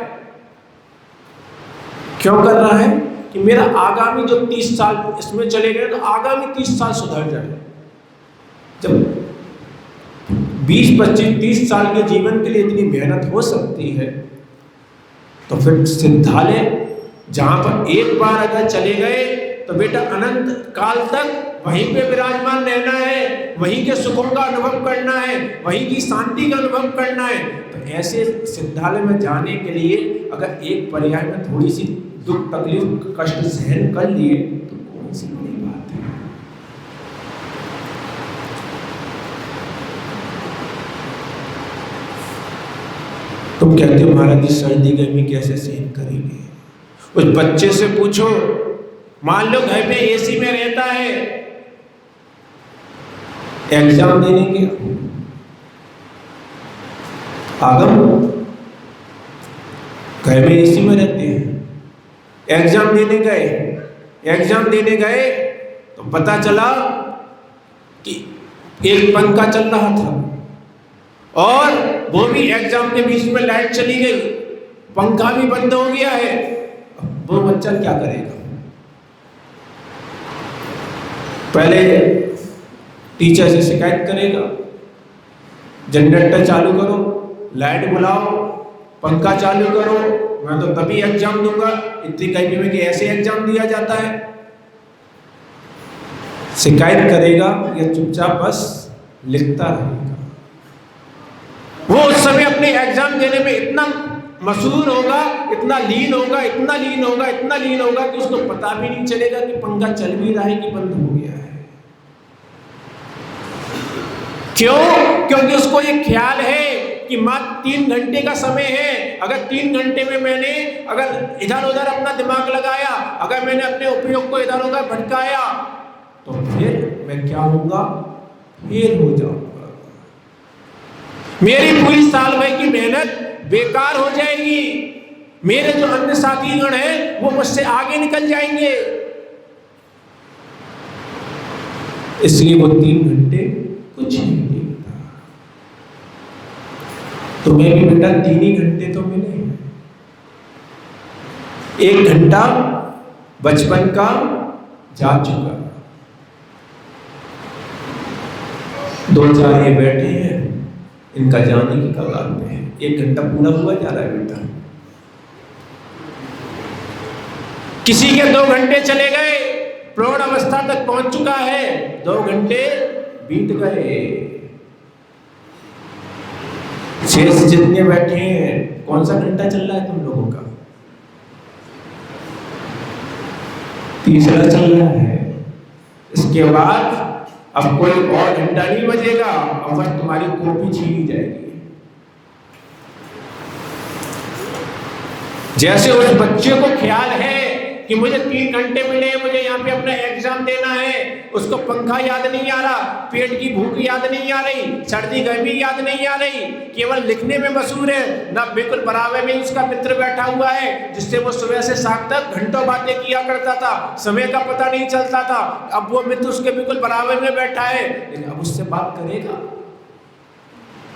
क्यों कर रहा है? कि मेरा आगामी जो 30 साल इसमें चले गए तो आगामी 30 साल सुधर जाए। जब 20, 25, 30 साल के जीवन के लिए इतनी मेहनत हो सकती है तो फिर सिद्धालय जहां पर एक बार अगर चले गए तो बेटा अनंत काल तक वहीं पे विराजमान रहना है, वहीं के सुखों का अनुभव करना है, वहीं की शांति का अनुभव करना है। तो ऐसे सिद्धालय में जाने के लिए अगर एक पर्याय में थोड़ी सी दुख तकलीफ कष्ट सहन कर लिए तो कौन सी बड़ी बात है। तुम कहते हो महाराज जी सर्दी गर्मी कैसे सहन करेंगे? उस बच्चे से पूछो, मान लो घर में एसी में रहता है, एग्जाम देने के आगम घर में एसी में रहते हैं, एग्जाम देने गए तो पता चला कि एक पंखा चल रहा था और वो भी एग्जाम के बीच में लाइट चली गई, पंखा भी बंद हो गया है। वो बच्चा क्या करेगा? पहले टीचर से शिकायत करेगा, जनरेटर चालू करो, लाइट बुलाओ, पंखा चालू करो, मैं तो तभी एग्जाम दूंगा, इतनी गर्मी में कि ऐसे एग्जाम दिया जाता है। शिकायत करेगा या चुपचाप बस लिखता रहेगा? वो उस समय अपने एग्जाम देने में इतना मशहूर होगा, इतना लीन होगा कि उसको पता भी नहीं चलेगा कि पंखा चल भी रहा है कि बंद हो गया है। क्यों? क्योंकि उसको ये ख्याल है कि मात्र 3 घंटे का समय है। अगर 3 घंटे में मैंने अगर इधर उधर अपना दिमाग लगाया, अगर मैंने अपने उपयोग को इधर उधर भटकाया तो फिर मैं क्या होऊंगा? फेल हो जाऊंगा। मेरी पूरी साल भर की मेहनत बेकार हो जाएगी। मेरे जो अन्य साथीगण हैं वो मुझसे आगे निकल जाएंगे। इसलिए वो 3 घंटे कुछ नहीं देखता। तुम्हें भी बेटा 3 ही घंटे तो मिले। 1 घंटा बचपन का जा चुका, 2-4 ये बैठे हैं, इनका जाने की कगार पे है। 1 घंटा पूरा हुआ जा रहा है बेटा। किसी के 2 घंटे चले गए, प्रौढ़ अवस्था तक पहुंच चुका है, 2 घंटे बीत गए। शेष जितने बैठे हैं, कौन सा घंटा चल रहा है तुम लोगों का? तीसरा चल रहा है। इसके बाद अब कोई और घंटा नहीं बजेगा, अब बस तुम्हारी कॉपी छीनी जाएगी। जैसे उस बच्चे को ख्याल है कि मुझे 3 घंटे मिले, मुझे यहाँ पे अपना एग्जाम देना है, उसको पंखा याद नहीं आ रहा, पेट की भूख याद नहीं आ रही, सर्दी गर्मी याद नहीं आ रही, केवल लिखने में मशहूर है ना। बिल्कुल बराबर में उसका मित्र बैठा हुआ है जिससे वो सुबह से शाम तक घंटों बातें किया करता था, समय का पता नहीं चलता था। अब वो मित्र उसके बिल्कुल बराबर में बैठा है, लेकिन अब उससे बात करेगा,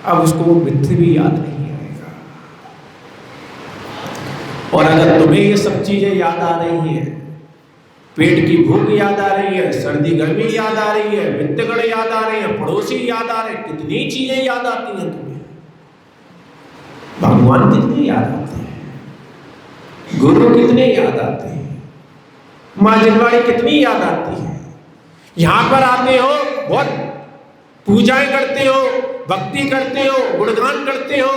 अब उसको वो मित्र भी याद नहीं आएगा। और अगर तुम्हें ये सब चीजें याद आ रही है, पेट की भूख याद आ रही है, सर्दी गर्मी याद आ रही है, मित्रगण याद आ रहे हैं, पड़ोसी याद आ रहे हैं, कितनी चीजें याद आती हैं तुम्हें, भगवान कितने याद आते हैं, गुरु कितने याद आते हैं, माँ जिनवाड़ी कितनी याद आती है। यहाँ पर आते हो, बहुत पूजाएं करते हो, भक्ति करते हो, गुणगान करते हो,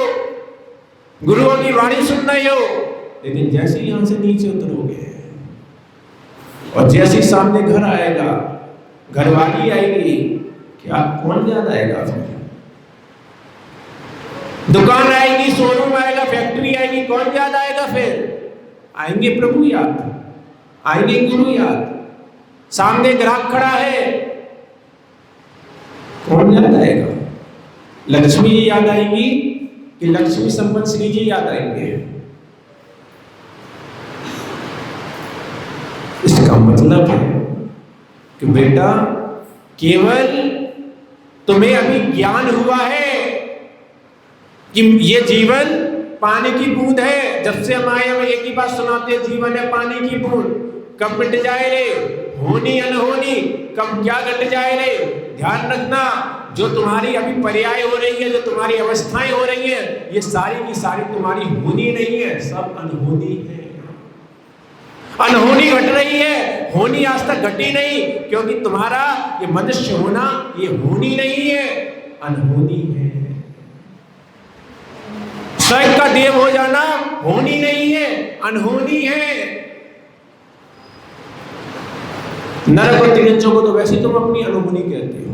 गुरुओं की वाणी सुन रहे हो, लेकिन जैसे यहां से नीचे उतरोगे और जैसे सामने घर आएगा, घरवाली आएगी, क्या कौन याद आएगा? दुकान आएगी, शोरूम आएगा, फैक्ट्री आएगी, कौन याद आएगा? फिर आएंगे प्रभु याद, आएंगे गुरु याद। सामने ग्राहक खड़ा है, कौन याद आएगा? लक्ष्मी याद आएगी, कि लक्ष्मी संपन्न श्री जी याद आएंगे। इसका मतलब है कि बेटा केवल तुम्हें अभी ज्ञान हुआ है कि ये जीवन पानी की बूंद है। जब से हम आए हमें एक ही बात सुनाते हैं, जीवन है पानी की बूंद, कब मिट जाए रे, होनी अनहोनी, कब क्या घट जाए रे। ध्यान रखना, जो तुम्हारी अभी पर्याय हो रही है, जो तुम्हारी अवस्थाएं हो रही है, ये सारी की सारी तुम्हारी होनी नहीं है, सब अनहोनी है। अनहोनी घट रही है, होनी आज तक घटी नहीं, क्योंकि तुम्हारा ये मनुष्य होना ये होनी नहीं है, अनहोनी है। स्वर्ग का देव हो जाना होनी नहीं है, अनहोनी है। नरक और तिरंजों को तो वैसे तुम अपनी अनहोनी कहते हो।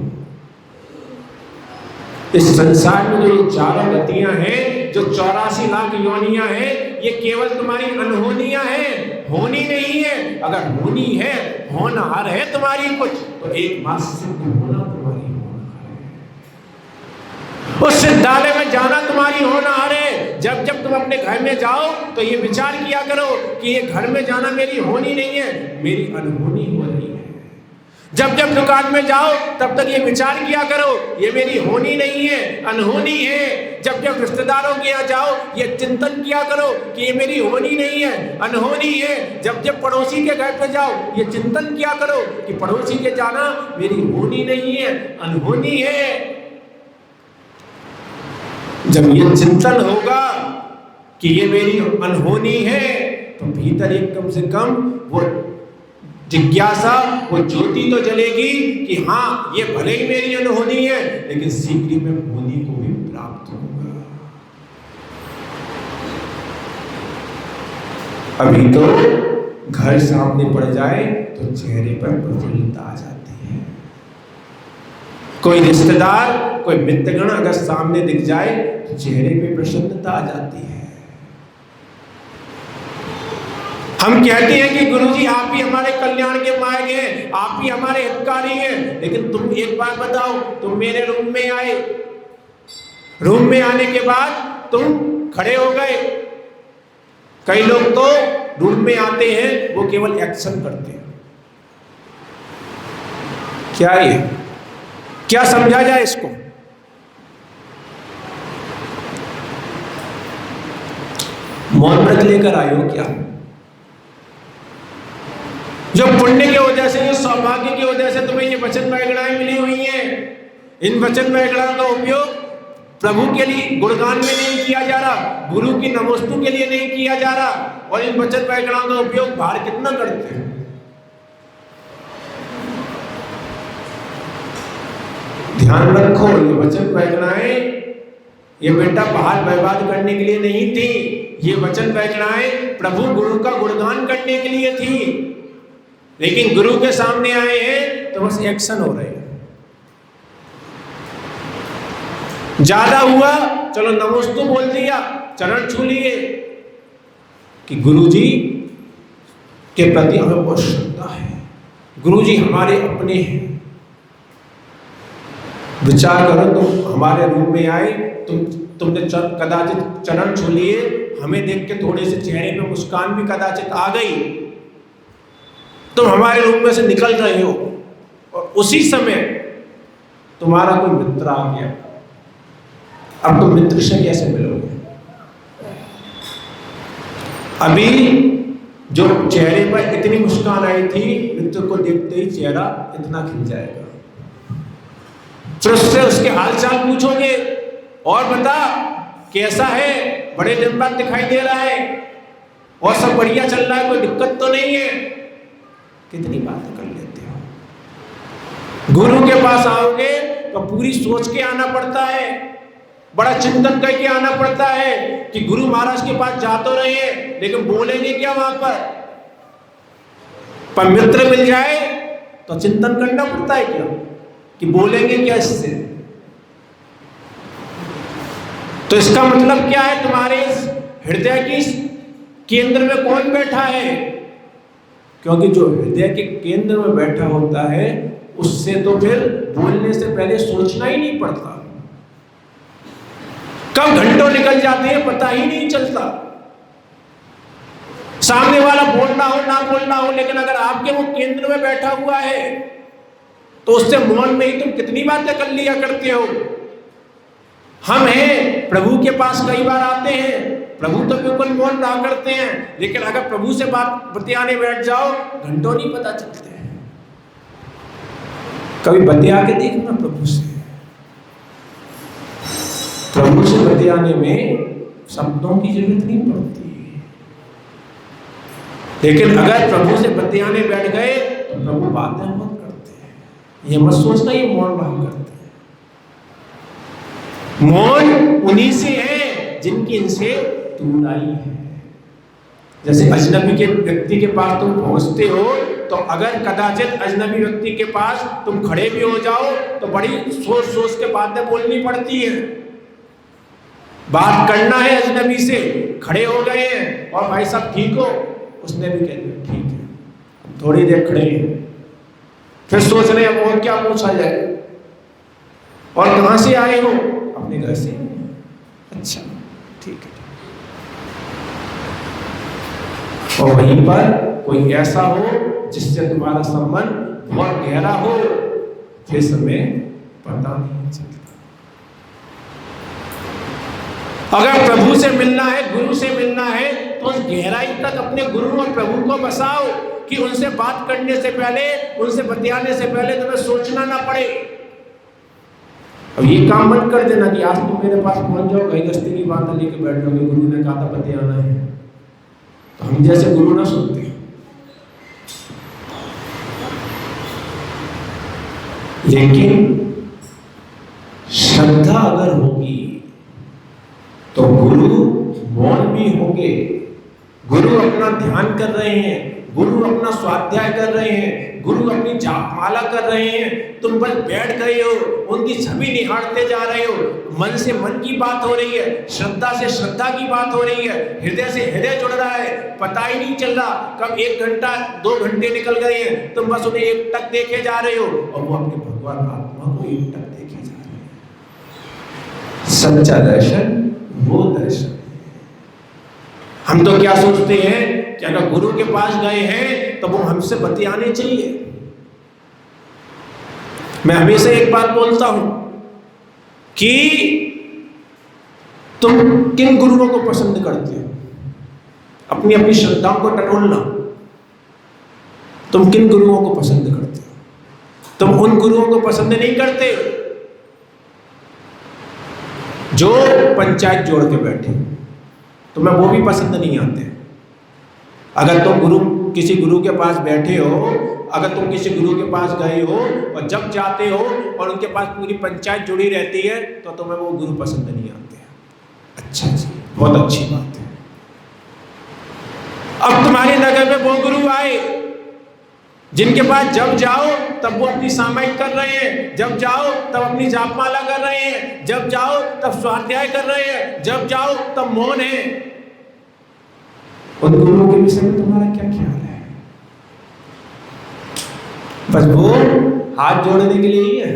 इस संसार में जो ये चारों गतियां हैं, जो 84 लाख योनियां हैं, ये केवल तुम्हारी अनहोनियां हैं, होनी नहीं है। अगर होनी है, होनहार है तुम्हारी कुछ, तो एक बात सिद्ध होना तुम्हारी होनहार है। उस सिद्धालय में जाना तुम्हारी होनहार है। जब जब तुम अपने घर में जाओ तो ये विचार किया करो कि ये घर में जाना मेरी होनी नहीं है, मेरी अनहोनी हो रही है। जब जब दुकान में जाओ तब तक ये विचार किया करो, ये मेरी होनी नहीं है, अनहोनी है। जब जब रिश्तेदारों के यहाँ जाओ ये चिंतन किया करो कि ये मेरी होनी नहीं है, अनहोनी है। जब जब पड़ोसी के घर पे जाओ ये चिंतन किया करो कि पड़ोसी के जाना मेरी होनी नहीं है, अनहोनी है। जब ये चिंतन होगा कि ये मेरी अनहोनी है, तो भीतर एक कम से कम वो जिज्ञासा, वो ज्योति तो जलेगी कि हाँ ये भले ही मेरी अनहोनी है, लेकिन शीघ्र में होनी को भी प्राप्त होगा। अभी तो घर सामने पड़ जाए तो चेहरे पर प्रफुल्लता आ जाती है। कोई रिश्तेदार, कोई मित्रगण अगर सामने दिख जाए तो चेहरे पे प्रसन्नता आ जाती है। हम कहते हैं कि गुरुजी आप ही हमारे कल्याण के मार्ग हैं, आप ही हमारे हितकारी हैं, लेकिन तुम एक बात बताओ, तुम मेरे रूम में आए, रूम में आने के बाद तुम खड़े हो गए। कई लोग तो रूम में आते हैं वो केवल एक्शन करते हैं। क्या ये, क्या समझा जाए इसको? मौन व्रत लेकर आए हो क्या? जो पुण्य की वजह से, जो सौभाग्य की वजह से तुम्हें ये वचन वैगणाएं मिली हुई हैं, इन वचन वैगणाओं का उपयोग प्रभु के लिए गुणगान में नहीं किया जा रहा, गुरु की नमोस्तु के लिए नहीं किया जा रहा, और इन वचन वैगणाओं का उपयोग बाहर कितना करते हैं। ध्यान रखो, ये वचन वैगणाएं ये बेटा बाहर बर्बाद करने के लिए नहीं थी, ये वचन वैगणाएं प्रभु गुरु का गुणगान करने के लिए थी। लेकिन गुरु के सामने आए हैं तो बस एक्शन हो रहे हैं। ज्यादा हुआ चलो नमोस्तु बोल दिया, चरण छू लिए, कि गुरुजी के प्रति हमें बहुत श्रद्धा है, गुरुजी हमारे अपने हैं। विचार करो, तुम हमारे रूम में आए, तुमने कदाचित चरण छू लिए, हमें देख के थोड़े से चेहरे पे मुस्कान भी कदाचित आ गई, तुम हमारे रूम में से निकल रहे हो, और उसी समय तुम्हारा कोई मित्र आ गया। अब तुम मित्र से कैसे मिलोगे? अभी जो चेहरे पर इतनी मुस्कान आई थी, मित्र को देखते ही चेहरा इतना खिल जाएगा। फिर उससे उसके हालचाल पूछोगे, और बता कैसा है, बड़े दिन बाद दिखाई दे रहा है, और सब बढ़िया चल रहा है, कोई दिक्कत तो नहीं है। कितनी बातें कर लेते हो। गुरु के पास आओगे तो पूरी सोच के आना पड़ता है, बड़ा चिंतन करके आना पड़ता है कि गुरु महाराज के पास जा तो रहे हैं, लेकिन बोलेंगे क्या वहां पर मित्र मिल जाए तो चिंतन करना पड़ता है क्या कि बोलेंगे क्या इससे। तो इसका मतलब क्या है, तुम्हारे इस हृदय की केंद्र में कौन बैठा है? क्योंकि जो हृदय के केंद्र में बैठा होता है उससे तो फिर बोलने से पहले सोचना ही नहीं पड़ता। कब घंटों निकल जाते हैं पता ही नहीं चलता। सामने वाला बोलना हो ना बोलना हो, लेकिन अगर आपके वो केंद्र में बैठा हुआ है तो उससे मौन में ही तुम कितनी बातें कर लिया करते हो। हम हैं प्रभु के पास कई बार आते हैं, प्रभु तो बिल्कुल मौन रहा करते हैं, लेकिन अगर प्रभु से बात बतियाने बैठ जाओ घंटों नहीं पता चलते। कभी बतिया के देखना प्रभु से। प्रभु से बतियाने में शब्दों की जरूरत नहीं पड़ती, लेकिन अगर प्रभु से बतियाने बैठ गए तो प्रभु बातें मत करते हैं। ये मत सोचना ये मौन रहा करते हैं। मौन उन्हीं से है जिनकी इनसे दूराई है। जैसे अजनबी के व्यक्ति के पास तुम पहुंचते हो तो अगर कदाचित अजनबी व्यक्ति के पास तुम खड़े भी हो जाओ तो बड़ी सोच सोच के बातें बोलनी पड़ती है। बात करना है अजनबी से, खड़े हो गए हैं और भाई साहब ठीक हो, उसने भी कह दिया ठीक है। थोड़ी देर खड़े हैं, फिर सोच रहे हैं और क्या पूछा जाए, और कहां से आए हो, अपने घर से। अच्छा ठीक है। और वहीं पर कोई ऐसा हो जिससे तुम्हारा संबंध बहुत गहरा हो, फिर समय पता नहीं चलता। अगर प्रभु से मिलना है, गुरु से मिलना है, तो उस गहराई तक अपने गुरु और प्रभु को बसाओ कि उनसे बात करने से पहले, उनसे बतियाने से पहले तुम्हें सोचना ना पड़े। अब ये काम मत कर देना कि आज तुम मेरे पास पहुंच जाओ, कहीं गस्ती की बात लेके बैठ जाओगे, गुरु ने कहा था बतियाना है, तो हम जैसे गुरु ना सुनते। लेकिन श्रद्धा अगर होगी तो गुरु मौन भी होंगे। गुरु अपना ध्यान कर रहे हैं, गुरु अपना स्वाध्याय कर रहे हैं, गुरु अपनी जापमाला कर रहे हैं, तुम बस बैठ गए हो, उनकी छवि निहारते जा रहे हो। मन से मन की बात हो रही है, श्रद्धा से श्रद्धा की बात हो रही है, हृदय से हृदय जुड़ रहा है। पता ही नहीं चल रहा कब 1 घंटा 2 घंटे निकल गए हैं, तुम बस उन्हें एकटक देखे जा रहे हो और वो अपने भगवान आत्मा को एकटक देखे जा रहे हैं। सच्चा दर्शन वो दर्शन। हम तो क्या सोचते हैं कि अगर गुरु के पास गए हैं तो वो हमसे बतियाने चाहिए। मैं हमेशा एक बात बोलता हूं कि तुम किन गुरुओं को पसंद करते हो, अपनी अपनी श्रद्धाओं को टटोलना। तुम किन गुरुओं को पसंद करते हो? तुम उन गुरुओं को पसंद नहीं करते जो पंचायत जोड़ के बैठे, तुम्हें वो भी पसंद नहीं आते। अगर तुम किसी गुरु के पास बैठे हो, अगर तुम किसी गुरु के पास गए हो और जब जाते हो और उनके पास पूरी पंचायत जुड़ी रहती है तो तुम्हें वो गुरु पसंद नहीं आते। अच्छा जी, बहुत अच्छी बात है। अब तुम्हारे नगर में वो गुरु आए जिनके पास जब जाओ तब वो अपनी सामायिक कर रहे हैं, जब जाओ तब अपनी जापमाला कर रहे हैं, जब जाओ तब स्वाध्याय कर रहे हैं, जब जाओ तब मौन है। उन गुरुओं के विषय में तुम्हारा क्या ख्याल है? बस वो हाथ जोड़ने के लिए ही है,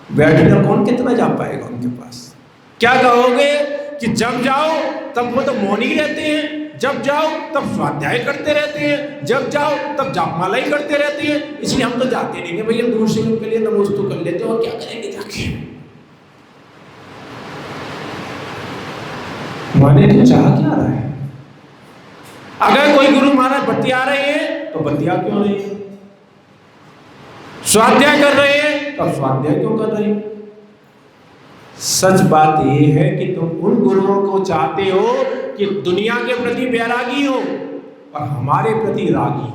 बैठना कौन कितना जा पाएगा उनके पास। क्या कहोगे कि जब जाओ तब वो तो मौन ही रहते हैं, जब जाओ तब स्वाध्याय करते रहते हैं, जब जाओ तब जापमाला ही करते रहते हैं, इसलिए हम तो जाते नहीं है भैया, दूर से उनके लिए नमोस्तु कर लेते हो, और क्या करेंगे जाके। माने तो चाह क्या रहा है? अगर कोई गुरु महाराज बतिया रहे हैं तो बतिया क्यों रहे हैं, स्वाध्याय कर रहे हैं तो स्वाध्याय क्यों कर रहे हैं। सच बात यह है कि तुम उन गुरुओं को चाहते हो कि दुनिया के प्रति बैरागी हो और हमारे प्रति रागी।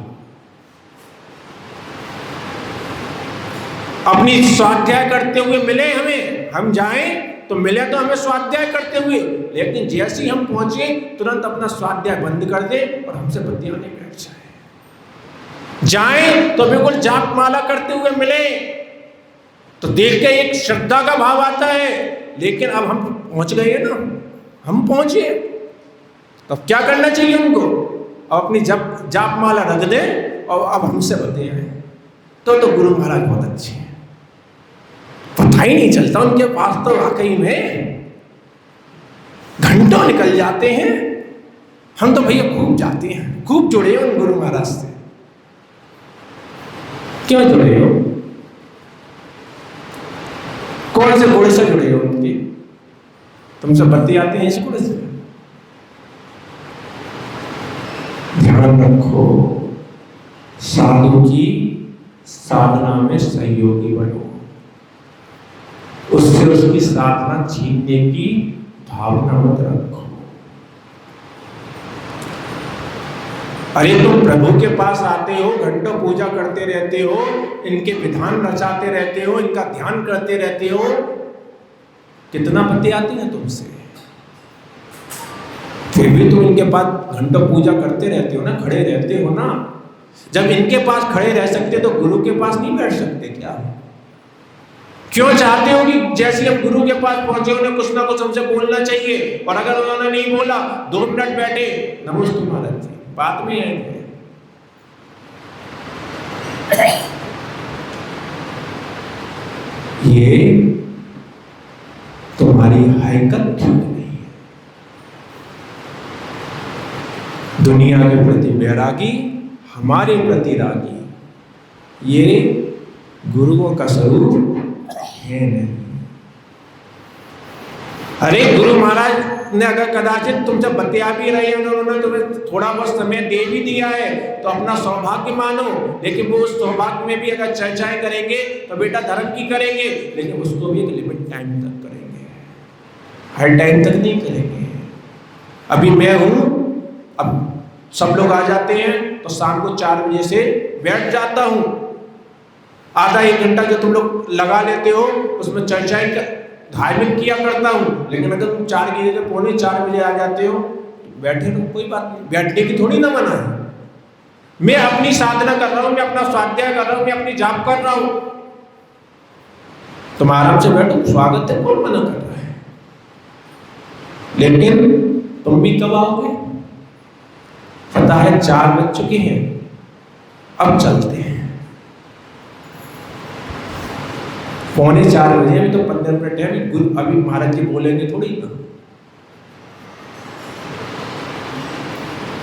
अपनी स्वाध्याय करते हुए मिले हमें, हम जाएं तो मिले तो हमें स्वाध्याय करते हुए, लेकिन जैसे ही हम पहुंचे तुरंत अपना स्वाध्याय बंद कर दे और हमसे बतियाने बैठ जाए। जाएं तो बिल्कुल जाप माला करते हुए मिले तो देख के एक श्रद्धा का भाव आता है, लेकिन अब हम पहुंच गए ना, हम पहुंचे, तो अब क्या करना चाहिए उनको? अब अपनी जाप माला रख दे और अब हमसे बतियाएं। तो गुरु महाराज बहुत अच्छे हैं, पता ही नहीं चलता उनके पास तो वाकई में घंटों निकल जाते हैं। हम तो भैया खूब जाते हैं, खूब जुड़े हो उन गुरु महाराज से। क्यों जुड़े हो? कौन से गुण से जुड़े हो उनके? तुमसे बत्ती आते हैं इस गुण से? ध्यान रखो, साधु की साधना में सहयोगी बनो, उससे उसकी साधना छीनने की भावना मत रखो। अरे तुम प्रभु के पास आते हो, घंटों पूजा करते रहते हो, इनके विधान रचाते रहते हो, इनका ध्यान करते रहते हो, कितना पति आती है तुमसे, फिर भी तुम इनके पास घंटों पूजा करते रहते हो ना, खड़े रहते हो ना। जब इनके पास खड़े रह सकते तो गुरु के पास नहीं बैठ सकते क्या? क्यों चाहते हो कि जैसे हम गुरु के पास पहुंचे उन्हें कुछ ना कुछ हमसे बोलना चाहिए, और अगर उन्होंने नहीं बोला 2 मिनट बैठे, नमस्ते महाराज जी, बात में है। ये तुम्हारी हकीकत ठीक नहीं है। दुनिया के प्रति वैरागी, हमारे प्रति रागी, ये गुरुओं का स्वरूप है नहीं। अरे गुरु महाराज ने अगर कदाचित तुमसे बतिया भी रहे हैं, उन्होंने तुम्हें थोड़ा बहुत समय दे भी दिया है तो अपना सौभाग्य मानो, लेकिन वो उस सौभाग्य में भी अगर चर्चाएं करेंगे तो बेटा धर्म की करेंगे, लेकिन उसको भी एक लिमिट टाइम तक करेंगे, हर टाइम तक नहीं करेंगे। अभी मैं हूं, अब सब लोग आ जाते हैं तो शाम को 4 बजे से बैठ जाता हूं, आधा 1 घंटा जो तुम लोग लगा लेते हो उसमें चर्चाएं धार्मिक किया करता हूं। लेकिन अगर तुम 4 बजे से 3:45 बजे आ जाते हो, बैठे रहो, कोई बात नहीं, बैठने की थोड़ी ना मना है। मैं अपनी साधना कर रहा हूं, मैं अपना स्वाध्याय कर रहा हूं, मैं अपनी जाप कर रहा हूं, तुम आराम से बैठो, स्वागत है, कौन मना कर रहा है। लेकिन तुम भी कब आओगे? पता है 4 बज चुके हैं, अब चलते हैं। 3:45 बजे, अभी तो 15 मिनट है, अभी महाराज जी बोलेंगे थोड़ी ना।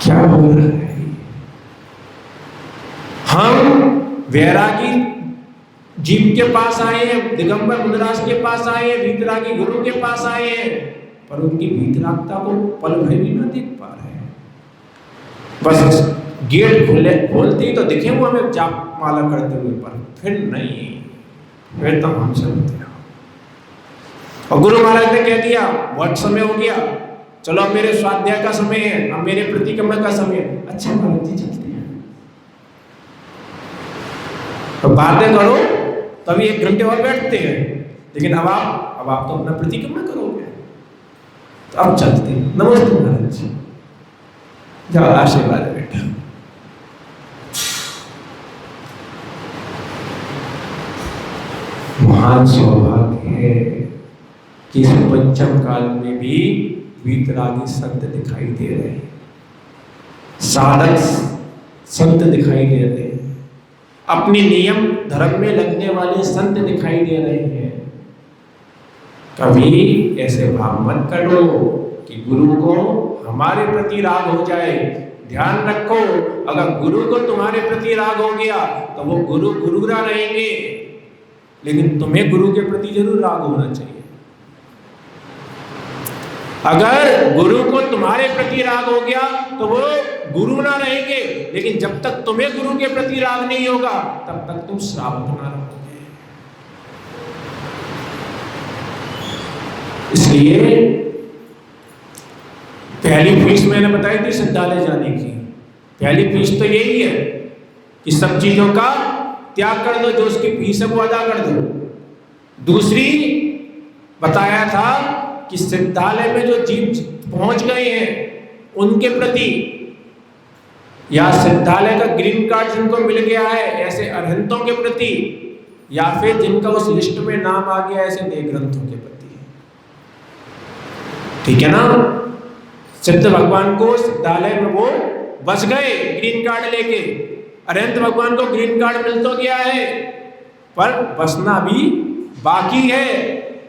क्या हो रहा है? हम वैरागी जीव के पास आए हैं, दिगंबर मुनिराज के पास आए हैं, वीतरागी गुरु के पास आए हैं, पर उनकी वीतरागता को पल भर भी ना देख पा रहे हैं। बस गेट खोलते ही तो दिखे वो हमें जाप माला करते हुए, पर फिर नहीं, फिर तो हम चलते हैं। और गुरु महाराज ने कह दिया बहुत समय हो गया, चलो अब मेरे स्वाध्याय का समय है, अब मेरे प्रतिक्रमण का समय है। अच्छा महाराज जी चलते हैं, तो बातें करो तभी 1 घंटे और बैठते हैं, लेकिन अब आप तो अपना प्रतिक्रमण करोगे, तो अब चलते हैं। नमस्ते महाराज जी, जाओ आशीर्वाद है बेटा। महान सौभाग्य है कि इस पंचम काल में भी वीतरागी संत दिखाई दे रहे हैं, साधक संत दिखाई दे रहे हैं, अपने नियम धर्म में लगने वाले संत दिखाई दे रहे हैं। कभी ऐसे भाव मत करो कि गुरु को हमारे प्रति राग हो जाए। ध्यान रखो, अगर गुरु को तुम्हारे प्रति राग हो गया तो वो गुरु गुरुरा रहेंगे, लेकिन तुम्हें गुरु के प्रति जरूर राग होना चाहिए। अगर गुरु को तुम्हारे प्रति राग हो गया तो वो गुरु ना रहेंगे, लेकिन जब तक तुम्हें गुरु के प्रति राग नहीं होगा तब तक तुम श्रावक ना रहोगे। इसलिए पहली फीस मैंने बताई थी सिद्धालय जाने की, पहली फीस तो यही है कि सब चीजों का त्याग कर दो, जो उसकी फीस है वो अदा कर दो। दूसरी बताया था कि सिद्धालय में जो जीव पहुंच गए हैं उनके प्रति, या सिद्धालय का ग्रीन कार्ड जिनको मिल गया है ऐसे अरहंतों के प्रति, या फिर जिनका उस लिस्ट में नाम आ गया ऐसे देव ग्रंथों के प्रति, ठीक है ना। सिद्ध भगवान को सिद्धालय में वो बस गए ग्रीन कार्ड लेके, अरहंत भगवान को ग्रीन कार्ड मिल तो गया है, पर बसना भी बाकी है,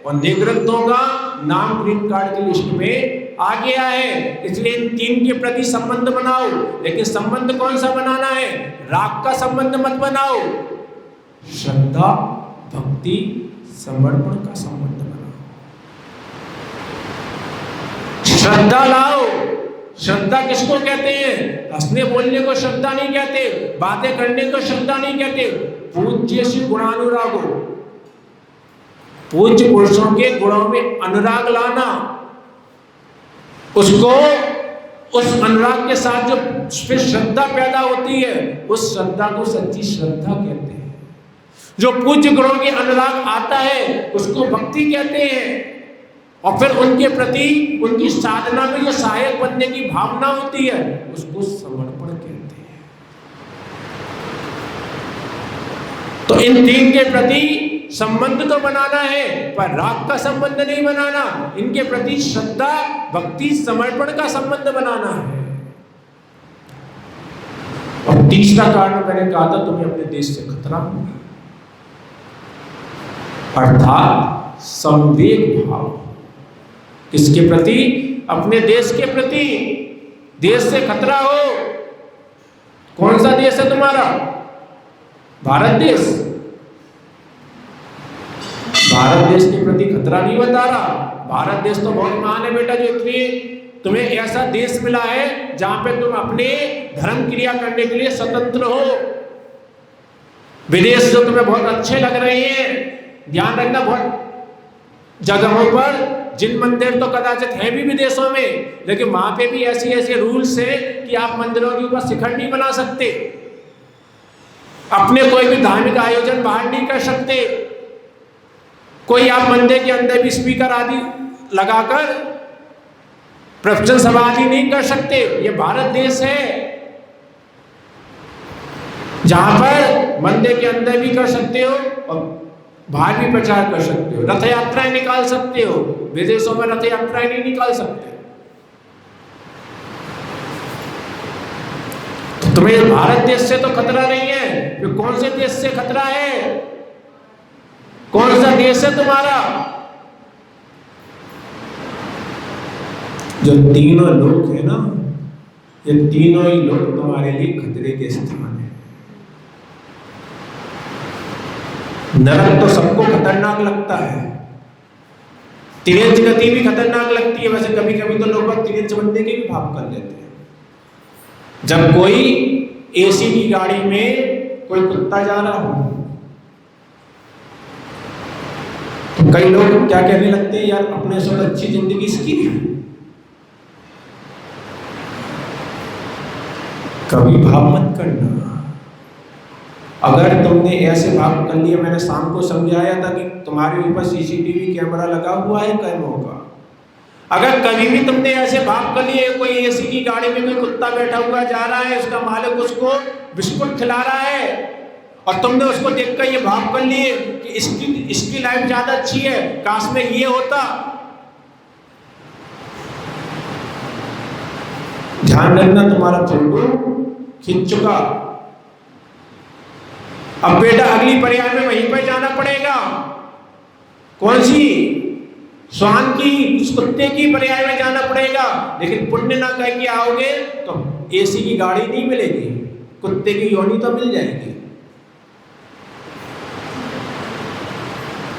और देव ग्रंथों का नाम ग्रीन कार्ड की लिस्ट में आ गया है, इसलिए इन तीन के प्रति संबंध बनाओ। लेकिन संबंध कौन सा बनाना है? राग का संबंध मत बनाओ, श्रद्धा भक्ति समर्पण का संबंध बनाओ। श्रद्धा लाओ। श्रद्धा किसको कहते हैं? हंसने बोलने को श्रद्धा नहीं कहते, बातें करने को श्रद्धा नहीं कहते। पूज्य से गुणानुरागो, पूज्य पुरुषों के गुणों में अनुराग लाना, उसको उस अनुराग के साथ जो फिर श्रद्धा पैदा होती है, उस श्रद्धा को सच्ची श्रद्धा कहते हैं। जो पूज्य गुणों के अनुराग आता है उसको भक्ति कहते हैं। और फिर उनके प्रति उनकी साधना में जो सहायक बनने की भावना होती है उसको समर्पण कहते हैं। तो इन तीन के प्रति संबंध तो बनाना है, पर राग का संबंध नहीं बनाना। इनके प्रति श्रद्धा भक्ति समर्पण का संबंध बनाना है। और तीसरा कारण मैंने कहा था, तुम्हें अपने देश से खतरा होगा, अर्थात संवेग भाव। किसके प्रति? अपने देश के प्रति। देश से खतरा हो। कौन सा देश है तुम्हारा? भारत देश। भारत देश के प्रति खतरा नहीं बता रहा। भारत देश तो बहुत महान है बेटा, जो इतनी तुम्हें ऐसा देश मिला है जहां पे तुम अपने धर्म क्रिया करने के लिए स्वतंत्र हो। विदेश जो तुम्हें बहुत अच्छे लग रहे हैं, ध्यान रखना, बहुत जगहों पर जिन मंदिर तो कदाचित हैं भी विदेशों में, लेकिन वहां पे भी ऐसे ऐसे रूल्स है कि आप मंदिरों के ऊपर शिखर नहीं बना सकते, अपने कोई भी धार्मिक आयोजन बाहर नहीं कर सकते, कोई आप मंदिर के अंदर भी स्पीकर आदि लगाकर प्रवचन सभा आदि नहीं कर सकते। ये भारत देश है जहां पर मंदिर के अंदर भी कर सकते हो और बाहर भी प्रचार कर सकते हो, रथ यात्राएं निकाल सकते हो। विदेशों में रथ यात्राएं नहीं निकाल सकते। तो तुम्हें भारत देश से तो खतरा नहीं है, फिर कौन से देश से खतरा है? कौन सा देश है तुम्हारा? जो तीनों लोग है ना, ये तीनों ही लोग तुम्हारे लिए खतरे के स्थान है। नरक तो सबको खतरनाक लगता है, तिरंज गति भी खतरनाक लगती है। वैसे कभी कभी तो लोग तिरंज बनने के भी भाव कर लेते हैं। जब कोई एसी की गाड़ी में कोई कुत्ता जा रहा हो तो कई लोग क्या कहने लगते हैं, यार अपने से अच्छी जिंदगी इसकी है। कभी भाव मत करना। अगर तुमने ऐसे भाव कर लिया, मैंने शाम को समझाया था कि तुम्हारे ऊपर सीसीटीवी कैमरा लगा हुआ है कैमरों का, अगर कभी भी तुमने ऐसे भाव कर लिए, कोई एसी की गाड़ी में कोई कुत्ता बैठा हुआ जा रहा है, उसका मालिक उसको बिस्कुट खिला रहा है और तुमने उसको देखकर ये भाव कर लिए कि इसकी लाइफ ज्यादा अच्छी है, काश में ये होता। ध्यान रखना, तुम्हारा फोटो खींच चुका। अब बेटा अगली पर्याय में वहीं पर जाना पड़ेगा। कौन सी? स्वान की, उस कुत्ते की पर्याय में जाना पड़ेगा। लेकिन पुण्य ना कह के आओगे तो एसी की गाड़ी नहीं मिलेगी, कुत्ते की योनि तो मिल जाएगी।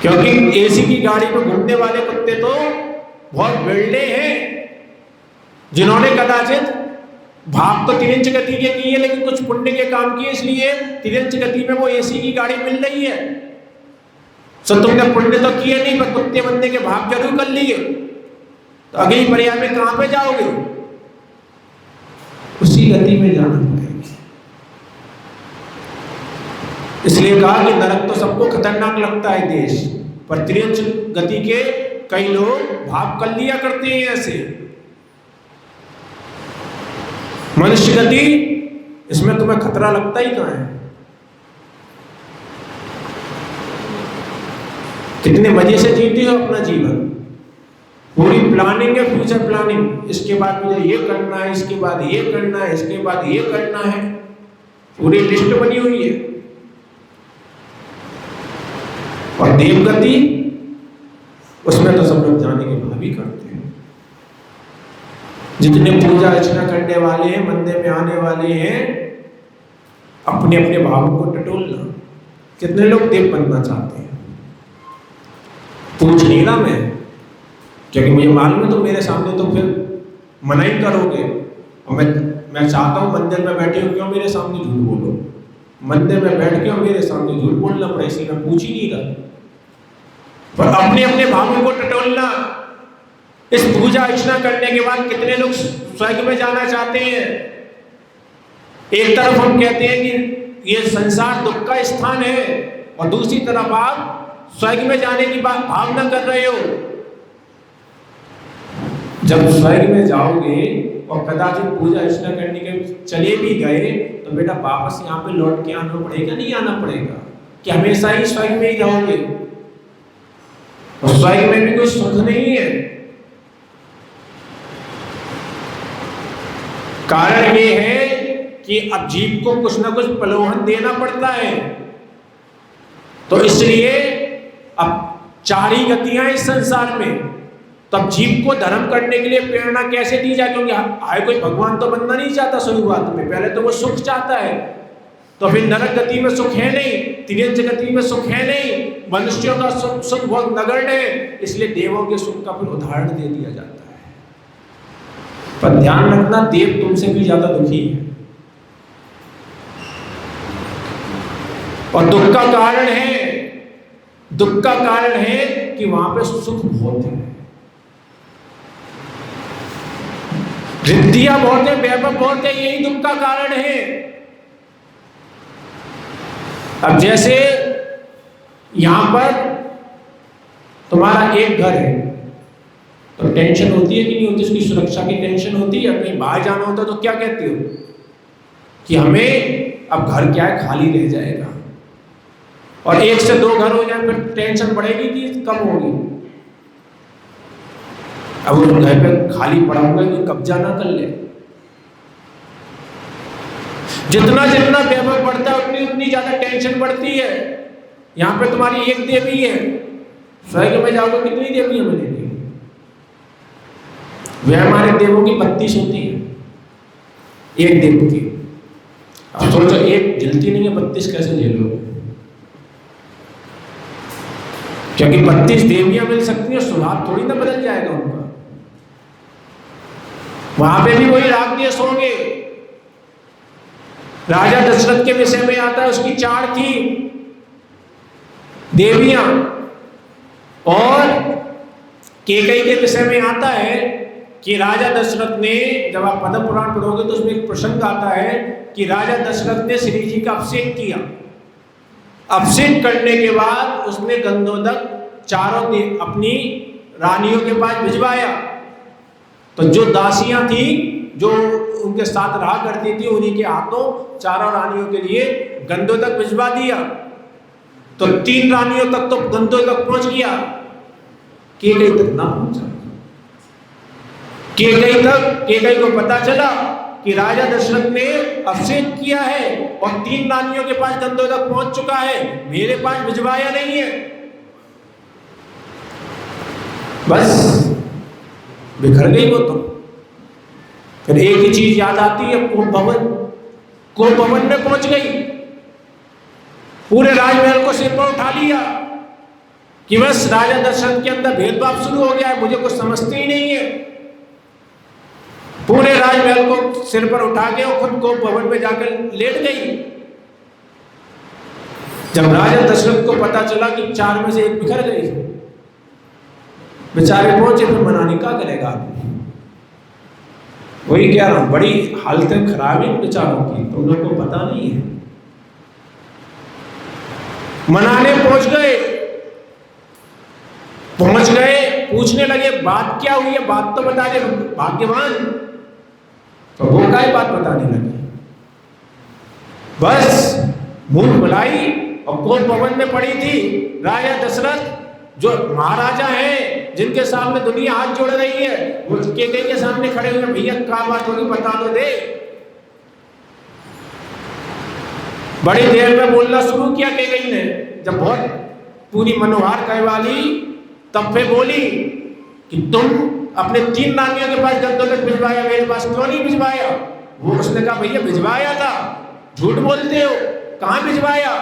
क्योंकि एसी की गाड़ी में घूमने वाले कुत्ते तो बहुत बिरले हैं, जिन्होंने कदाचित भाग तो तिरंज गति के की है, लेकिन कुछ पुण्य के काम किए, इसलिए तिरंज गति में वो एसी की गाड़ी मिल रही है। सो तुमने पुण्य तो किए नहीं, पर कुत्ते बनने के भाग जरूर कर लिए। तो अगली पर्याय में कहां पे जाओगे? उसी गति में जाना पड़ेगा। इसलिए कहा कि नरक तो सबको खतरनाक लगता है देश, पर तिरंज गति के कई लोग भाग कर लिया करते हैं ऐसे। मनुष्य गति, इसमें तुम्हें खतरा लगता ही कहां है? कितने मजे से जीते हो अपना जीवन, पूरी प्लानिंग है, फ्यूचर प्लानिंग। इसके बाद मुझे ये करना है, इसके बाद ये करना है, इसके बाद ये करना है, पूरी लिस्ट बनी हुई है। और देव गति, उसमें तो सब लोग जाने के भाव ही करते हैं। जितने पूजा अर्चना करने वाले हैं, मंदिर में आने वाले हैं, अपने अपने भावों को टटोलना। कितने लोग देव बनना चाहते हैं? पूछ नहीं रहा मैं, क्योंकि मुझे मालूम है तो मेरे सामने तो फिर मना ही करोगे। और मैं चाहता हूँ मंदिर में बैठे हो क्यों मेरे सामने झूठ बोलो, मंदिर में बैठ के और मेरे सामने झूठ बोलना पड़े, इसलिए मैं पूछ ही नहीं रहा। पर अपने अपने भावों को टटोलना। इस पूजा अर्चना करने के बाद कितने लोग स्वर्ग में जाना चाहते हैं? एक तरफ हम कहते हैं कि ये संसार दुख का स्थान है, और दूसरी तरफ आप स्वर्ग में जाने की भावना कर रहे हो। जब स्वर्ग में जाओगे और कदाचित पूजा अर्चना करने के चले भी गए, तो बेटा वापस यहाँ पे लौट के आना पड़ेगा, नहीं आना पड़ेगा? कि हमेशा ही स्वर्ग में ही जाओगे? और स्वर्ग में भी कोई सुख नहीं है। कारण ये है कि अब जीव को कुछ ना कुछ प्रलोभन देना पड़ता है। तो इसलिए अब चार ही गतियां इस संसार में। तब जीव को धर्म करने के लिए प्रेरणा कैसे दी जाए? क्योंकि आए कोई भगवान तो बनना नहीं चाहता शुरुआत में, पहले तो वो सुख चाहता है। तो फिर नरक गति में सुख है नहीं, तिर्यंच गति में सुख है नहीं, मनुष्यों का सुख बहुत नगण्य है, इसलिए देवों के सुख का फिर उदाहरण दे दिया जाता है। पर ध्यान रखना, देव तुमसे भी ज्यादा दुखी है। और दुख का कारण है कि वहां पे सुख बहुत है, रिद्धियां बहुत है, वैभव बहुत है, यही दुख का कारण है। अब जैसे यहां पर तुम्हारा एक घर है, तो टेंशन होती है कि नहीं होती? उसकी सुरक्षा की टेंशन होती है। कहीं बाहर जाना होता तो क्या कहते हो कि हमें अब घर क्या है, खाली रह जाएगा। और एक से दो घर हो जाए फिर टेंशन बढ़ेगी कि कम होगी? अब उस घर पे खाली पड़ा हुआ है, कब्जा ना कर ले। जितना जितना वैभव बढ़ता है उतनी उतनी ज्यादा टेंशन बढ़ती है। यहाँ पे तुम्हारी एक देवी है, स्वर्ग में जाओगे कितनी देवियां मिलेगी? वह हमारे देवों की 32 होती है एक देव की। अब सोचो, एक झेलती नहीं है, 32 कैसे झेलोगे? क्योंकि 32 देवियां मिल सकती हैं, स्वभाव थोड़ी ना बदल जाएगा उनका। वहां पे भी वही राग द्वेष होंगे। राजा दशरथ के विषय में आता है, उसकी 4 थी देवियां। और कैकेयी के विषय में आता है कि राजा दशरथ ने, जब आप पद्म पुराण पढ़ोगे तो उसमें एक प्रसंग आता है कि राजा दशरथ ने श्री जी का अभिषेक किया। अभिषेक करने के बाद उसने गंधोदक चारों अपनी रानियों के पास भिजवाया। तो जो दासियां थी, जो उनके साथ रहा करती थी, उन्हीं के हाथों चारों रानियों के लिए गंधोदक भिजवा दिया। तो 3 रानियों तक तो गंधोदक पहुंच गया, कैकेयी तक ना पहुंचा। कैकेयी को पता चला कि राजा दशरथ ने अभिषेक किया है और 3 रानियों के पास गंधोदक पहुंच चुका है, मेरे पास भिजवाया नहीं है। बस बिखर गई वो। तो फिर एक ही चीज याद आती है, कोप भवन में पहुंच गई। पूरे राजमहल को सिर पर उठा लिया कि बस राजा दशरथ के अंदर भेदभाव शुरू हो गया है, मुझे कुछ समझते ही नहीं है। पूरे राजमहल को सिर पर उठा के और खुद कोप भवन में जाकर लेट गई। जब राजा दशरथ को पता चला कि 4 में से एक बिखर गई, बेचारे पहुंचे, फिर मनाने क्या करेगा आदमी? वही कह रहा हूं, बड़ी हालतें खराब है बेचारों की, तो लोगों को पता नहीं है। मनाने पहुंच गए, पूछने लगे बात क्या हुई है, बात तो बता दे भाग्यवान। तो वो क्या बात बताने लगे? बस मुंह बुलाई और कोप भवन में पड़ी थी। राजा दशरथ जो महाराजा हैं, जिनके सामने दुनिया हाथ जोड़ रही है, वो कैकेयी के सामने खड़े हुए, भैया क्या बात होगी बता दो दे। बड़ी देर में बोलना शुरू किया कैकेयी ने। जब बहुत पूरी मनोहार कहवाली, तब फिर बोली कि तुम अपने 3 नानियों के पास जब तक भिजवाया, मेरे पास क्यों नहीं भिजवाया? वो उसने कहा भैया भिजवाया था, झूठ बोलते हो, कहाँ भिजवाया?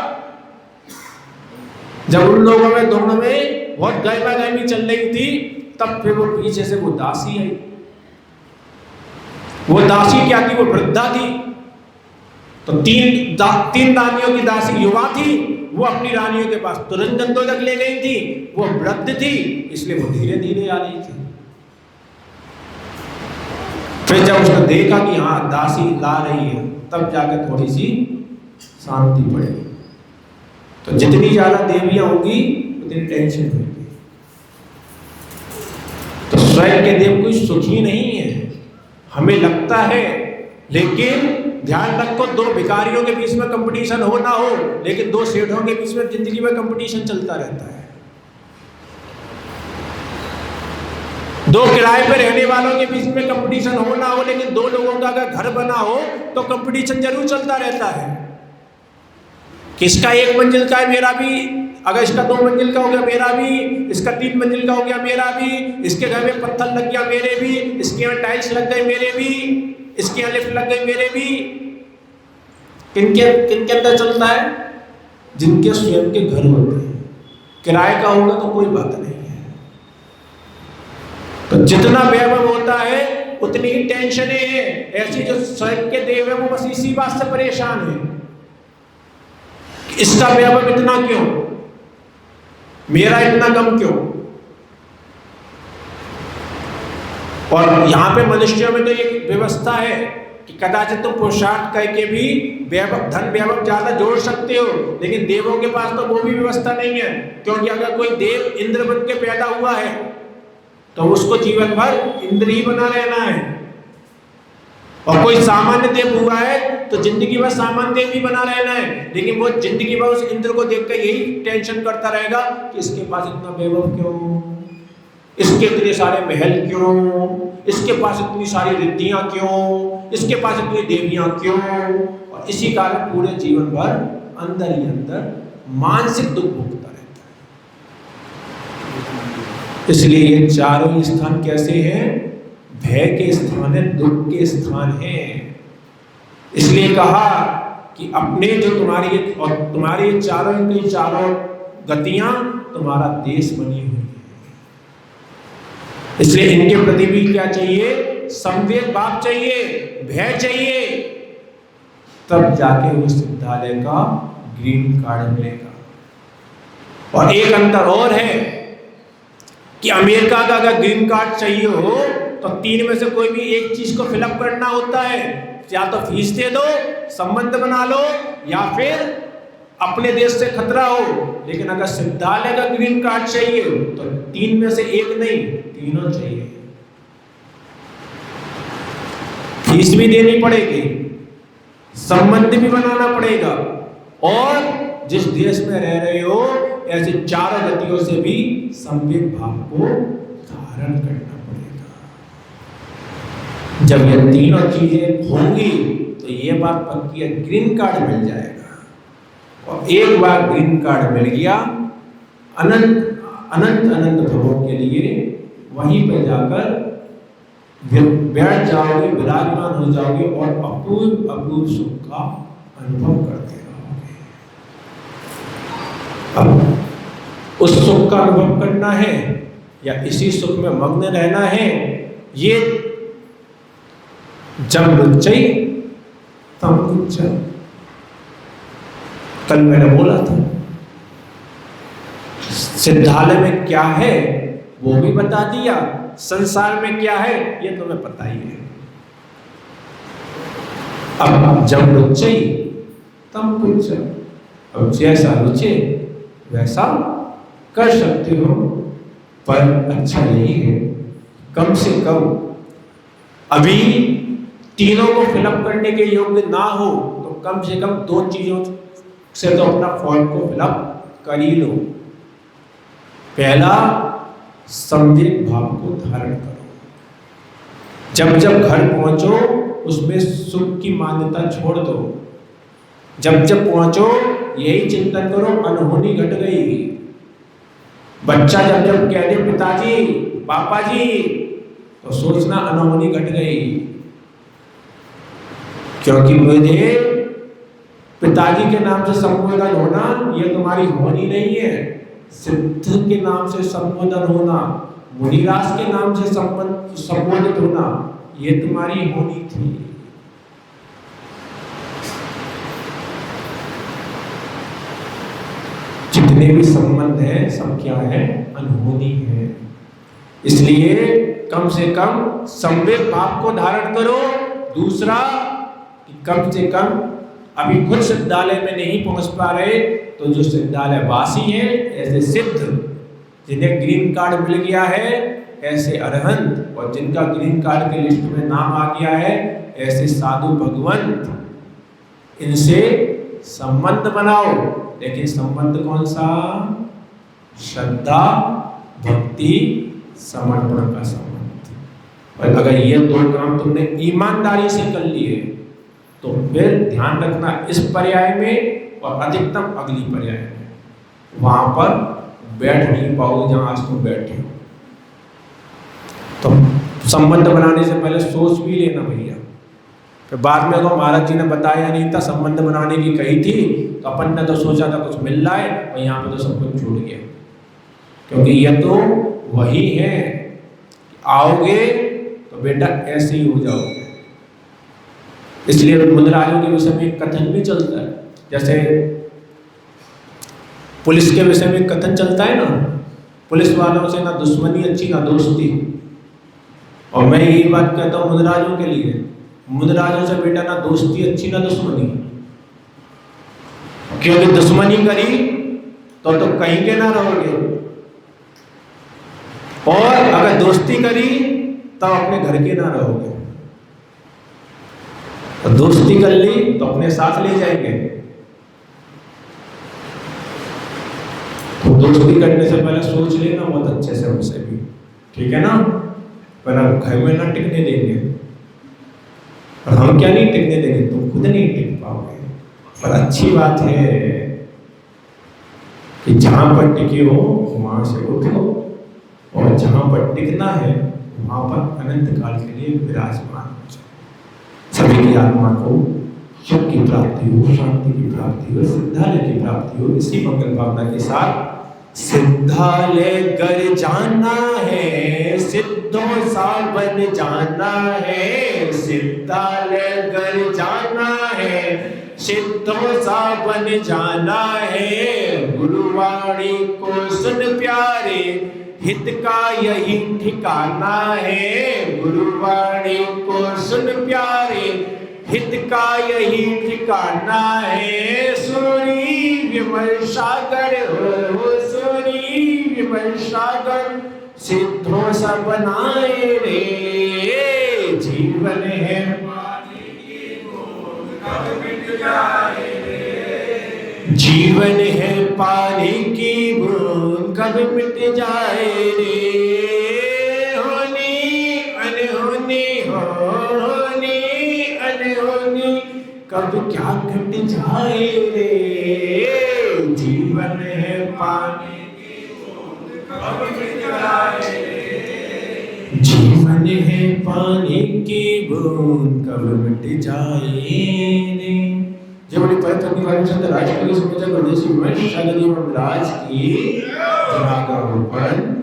जब उन लोगों में दोनों में बहुत गहमा-गहमी चल रही थी, तब फिर वो पीछे से वो दासी आई। वो दासी क्या थी? वो वृद्धा थी। तो तीन रानियों की दासी युवा थी, वो अपनी रानियों के पास तुरंत जद्दोजहद ले गई थी। वो वृद्ध थी, इसलिए वो धीरे धीरे आ रही थी। फिर जब उसने देखा कि हाँ दासी ला रही है, तब जाकर थोड़ी सी शांति पड़ी। तो जितनी ज्यादा देवियां होंगी उतनी टेंशन होगी। तो स्वयं के देव कोई सुखी नहीं है, हमें लगता है, लेकिन ध्यान रखो, 2 भिखारियों के बीच में कंपटीशन हो ना हो, लेकिन 2 सेठों के बीच में जिंदगी में कंपटीशन चलता रहता है। 2 किराए पे रहने वालों के बीच में कंपटीशन हो ना हो, लेकिन 2 लोगों का अगर घर बना हो तो कंपटीशन जरूर चलता रहता है। किसका 1 मंजिल का है, मेरा भी, अगर इसका 2 मंजिल का हो गया मेरा भी, इसका 3 मंजिल का हो गया मेरा भी, इसके घर में पत्थर लग गया मेरे भी, इसके यहाँ टाइल्स लग गए मेरे भी, इसके यहाँ लिफ्ट लग गई मेरे भी। किनके अंदर चलता है? जिनके स्वयं के घर होते हैं। किराए का होगा तो कोई बात नहीं है। तो जितना वैभव होता है उतनी ही टेंशनें हैं। ऐसी जो स्वयं के देव है वो बस इसी बात से परेशान है, इसका वैभव इतना क्यों, मेरा इतना कम क्यों? और यहाँ पे मनुष्यों में तो ये व्यवस्था है कि कदाचित तुम पुरुषार्थ करके भी धन वैभव ज्यादा जोड़ सकते हो, लेकिन देवों के पास तो वो भी व्यवस्था नहीं है। क्योंकि अगर कोई देव इंद्र बन के पैदा हुआ है तो उसको जीवन भर इंद्र ही बना रहना है, और कोई सामान्य देव हुआ है तो जिंदगी भर सामान्य देव ही बना रहना है। लेकिन वो जिंदगी भर उस इंद्र को देखकर यही टेंशन करता रहेगा कि इसके पास इतना वैभव क्यों, इसके इतने सारे महल क्यों, इसके पास इतनी सारी रिद्धियां क्यों, इसके पास इतनी देवियां क्यों। और इसी कारण पूरे जीवन भर अंदर ही अंदर मानसिक दुख भोगता रहता है। इसलिए ये चारों ही स्थान कैसे हैं? भय के स्थान है, दुख के स्थान है। इसलिए कहा कि अपने जो तुम्हारी और तुम्हारी चारों गतियां तुम्हारा देश बनी हुई है। इसलिए इनके प्रति भी क्या चाहिए? संवेद भाव चाहिए, भय चाहिए, तब जाके उस विद्यालय का ग्रीन कार्ड मिलेगा। और एक अंतर और है कि अमेरिका का अगर ग्रीन कार्ड चाहिए हो तो 3 में से कोई भी एक चीज को फिलअप करना होता है। या तो फीस दे दो, संबंध बना लो, या फिर अपने देश से खतरा हो। लेकिन अगर सिद्धालय का ग्रीन कार्ड चाहिए तो 3 में से एक नहीं, तीनों चाहिए। फीस भी देनी पड़ेगी, संबंध भी बनाना पड़ेगा, और जिस देश में रह रहे हो ऐसे चारों गतियों से भी संवेद भाव को धारण करना पड़ेगा। जब ये तीनों चीजें होंगी तो ये बात पक्की है, ग्रीन कार्ड मिल जाएगा। और एक बार ग्रीन कार्ड मिल गया, अनंत अनंत अनंत भवों के लिए वहीं पर जाकर बैठ जाओगे, विराजमान हो जाओगे और अपूर्व अपूर्व सुख का अनुभव करते रहोगे। अब उस सुख का अनुभव करना है या इसी सुख में मग्न रहना है, ये जब रुचई तम रुचय, कल मैंने बोला था। सिद्धालय में क्या है वो भी बता दिया, संसार में क्या है ये तुम्हें पता ही है। अब जब रुचि तम कुछ, अब जैसा रुचे वैसा कर सकते हो, पर अच्छा यही है कम से कम अभी तीनों को फिलअप करने के योग्य ना हो तो कम से कम 2 चीजों से तो अपना फॉर्म को फिलअप कर ही लो। पहला, संवेद भाव को धारण करो। जब जब घर पहुंचो उसमें सुख की मान्यता छोड़ दो। जब जब पहुंचो यही चिंतन करो, अनहोनी घट गई। बच्चा जब जब कह दे पिताजी पापा जी तो सोचना अनहोनी घट गई, क्योंकि मुझे पिताजी के नाम से संबोधन होना ये तुम्हारी होनी नहीं है। सिद्ध के नाम से संबोधन होना, मुनिराज के नाम से संबोधित होना ये तुम्हारी होनी थी। जितने भी संबंध हैं सब क्या है, अनहोनी है। इसलिए कम से कम संवेद भाव को धारण करो। दूसरा कि कम से कम अभी खुद सिद्धालय में नहीं पहुंच पा रहे तो जो सिद्धालय वासी हैं, ऐसे सिद्ध जिन्हें ग्रीन कार्ड मिल गया है, ऐसे अरहंत, और जिनका ग्रीन कार्ड के लिस्ट में नाम आ गया है, ऐसे साधु भगवंत, इनसे संबंध बनाओ। लेकिन संबंध कौन सा? श्रद्धा, भक्ति, समर्पण का संबंध। और अगर ये दो काम तुमने ईमानदारी से कर लिए तो फिर ध्यान रखना, इस पर्याय में और अधिकतम अगली पर्याय में वहां पर बैठ नहीं पाओगे जहां आज तुम बैठे हो। तो संबंध बनाने से पहले सोच भी लेना भैया। फिर बाद में अगर महाराज जी ने बताया नहीं था, संबंध बनाने की कही थी, तो अपन ने तो सोचा था कुछ मिल रहा है और यहाँ पे तो सब कुछ छूट गया। क्योंकि यह तो वही है, आओगे तो बेटा ऐसे ही हो जाओगे। इसलिए मुनिराजों के विषय में एक कथन भी चलता है, जैसे पुलिस के विषय में कथन चलता है ना, पुलिस वालों से ना दुश्मनी अच्छी ना दोस्ती। और मैं यही बात कहता हूँ मुनिराजों के लिए, मुनिराजों से बेटा ना दोस्ती अच्छी ना दुश्मनी। क्योंकि दुश्मनी करी तो कहीं के ना रहोगे, और अगर दोस्ती करी तो अपने घर के ना रहोगे। तो दोस्ती कर ली तो अपने साथ ले जाएंगे। तो दोस्ती करने से पहले सोच लेना बहुत अच्छे से उनसे भी, ठीक है ना? पर हम घर में ना टिकने देंगे, और हम क्या नहीं टिकने देंगे, तुम खुद नहीं टिक पाओगे। पर अच्छी बात है कि जहां पर टिके हो वहां से उठो, और जहां पर टिकना है वहां पर अनंत काल के लिए विराजमान हो जाओ। सभी की आत्मा को सुख की प्राप्ति हो, शांति की प्राप्ति हो, सिद्धालय की प्राप्ति हो। इसी मंगल भावना के साथ सिद्धालय कर जाना है, सिद्धों सा बन जाना है। सिद्धालय कर जाना है, सिद्धों सा बन जाना है। गुरुवाणी को सुन प्यारे, हित का यही ठिकाना है। गुरुवाणी को सुन प्यारे, हित का यही ठिकाना है। सोनी विमल सागर हो, सोनी विमल सागर, सिद्धों सा बनाए रे। जीवन है पानी की बूंद कब मिट जाए रे। जीवन है पानी की बूंद कब मिट जाए रे। होनी अनहोनी हो, होनी अनहोनी कब क्या घट जाए रे। जीवन है पानी की बूंद कब मिट जाए रे। जीवन है पानी की बूंद कब मिट जाए रे। जब बड़ी पवित्र निवारण संत राजकमल सुमेजा गणेश महाराज की जनागरण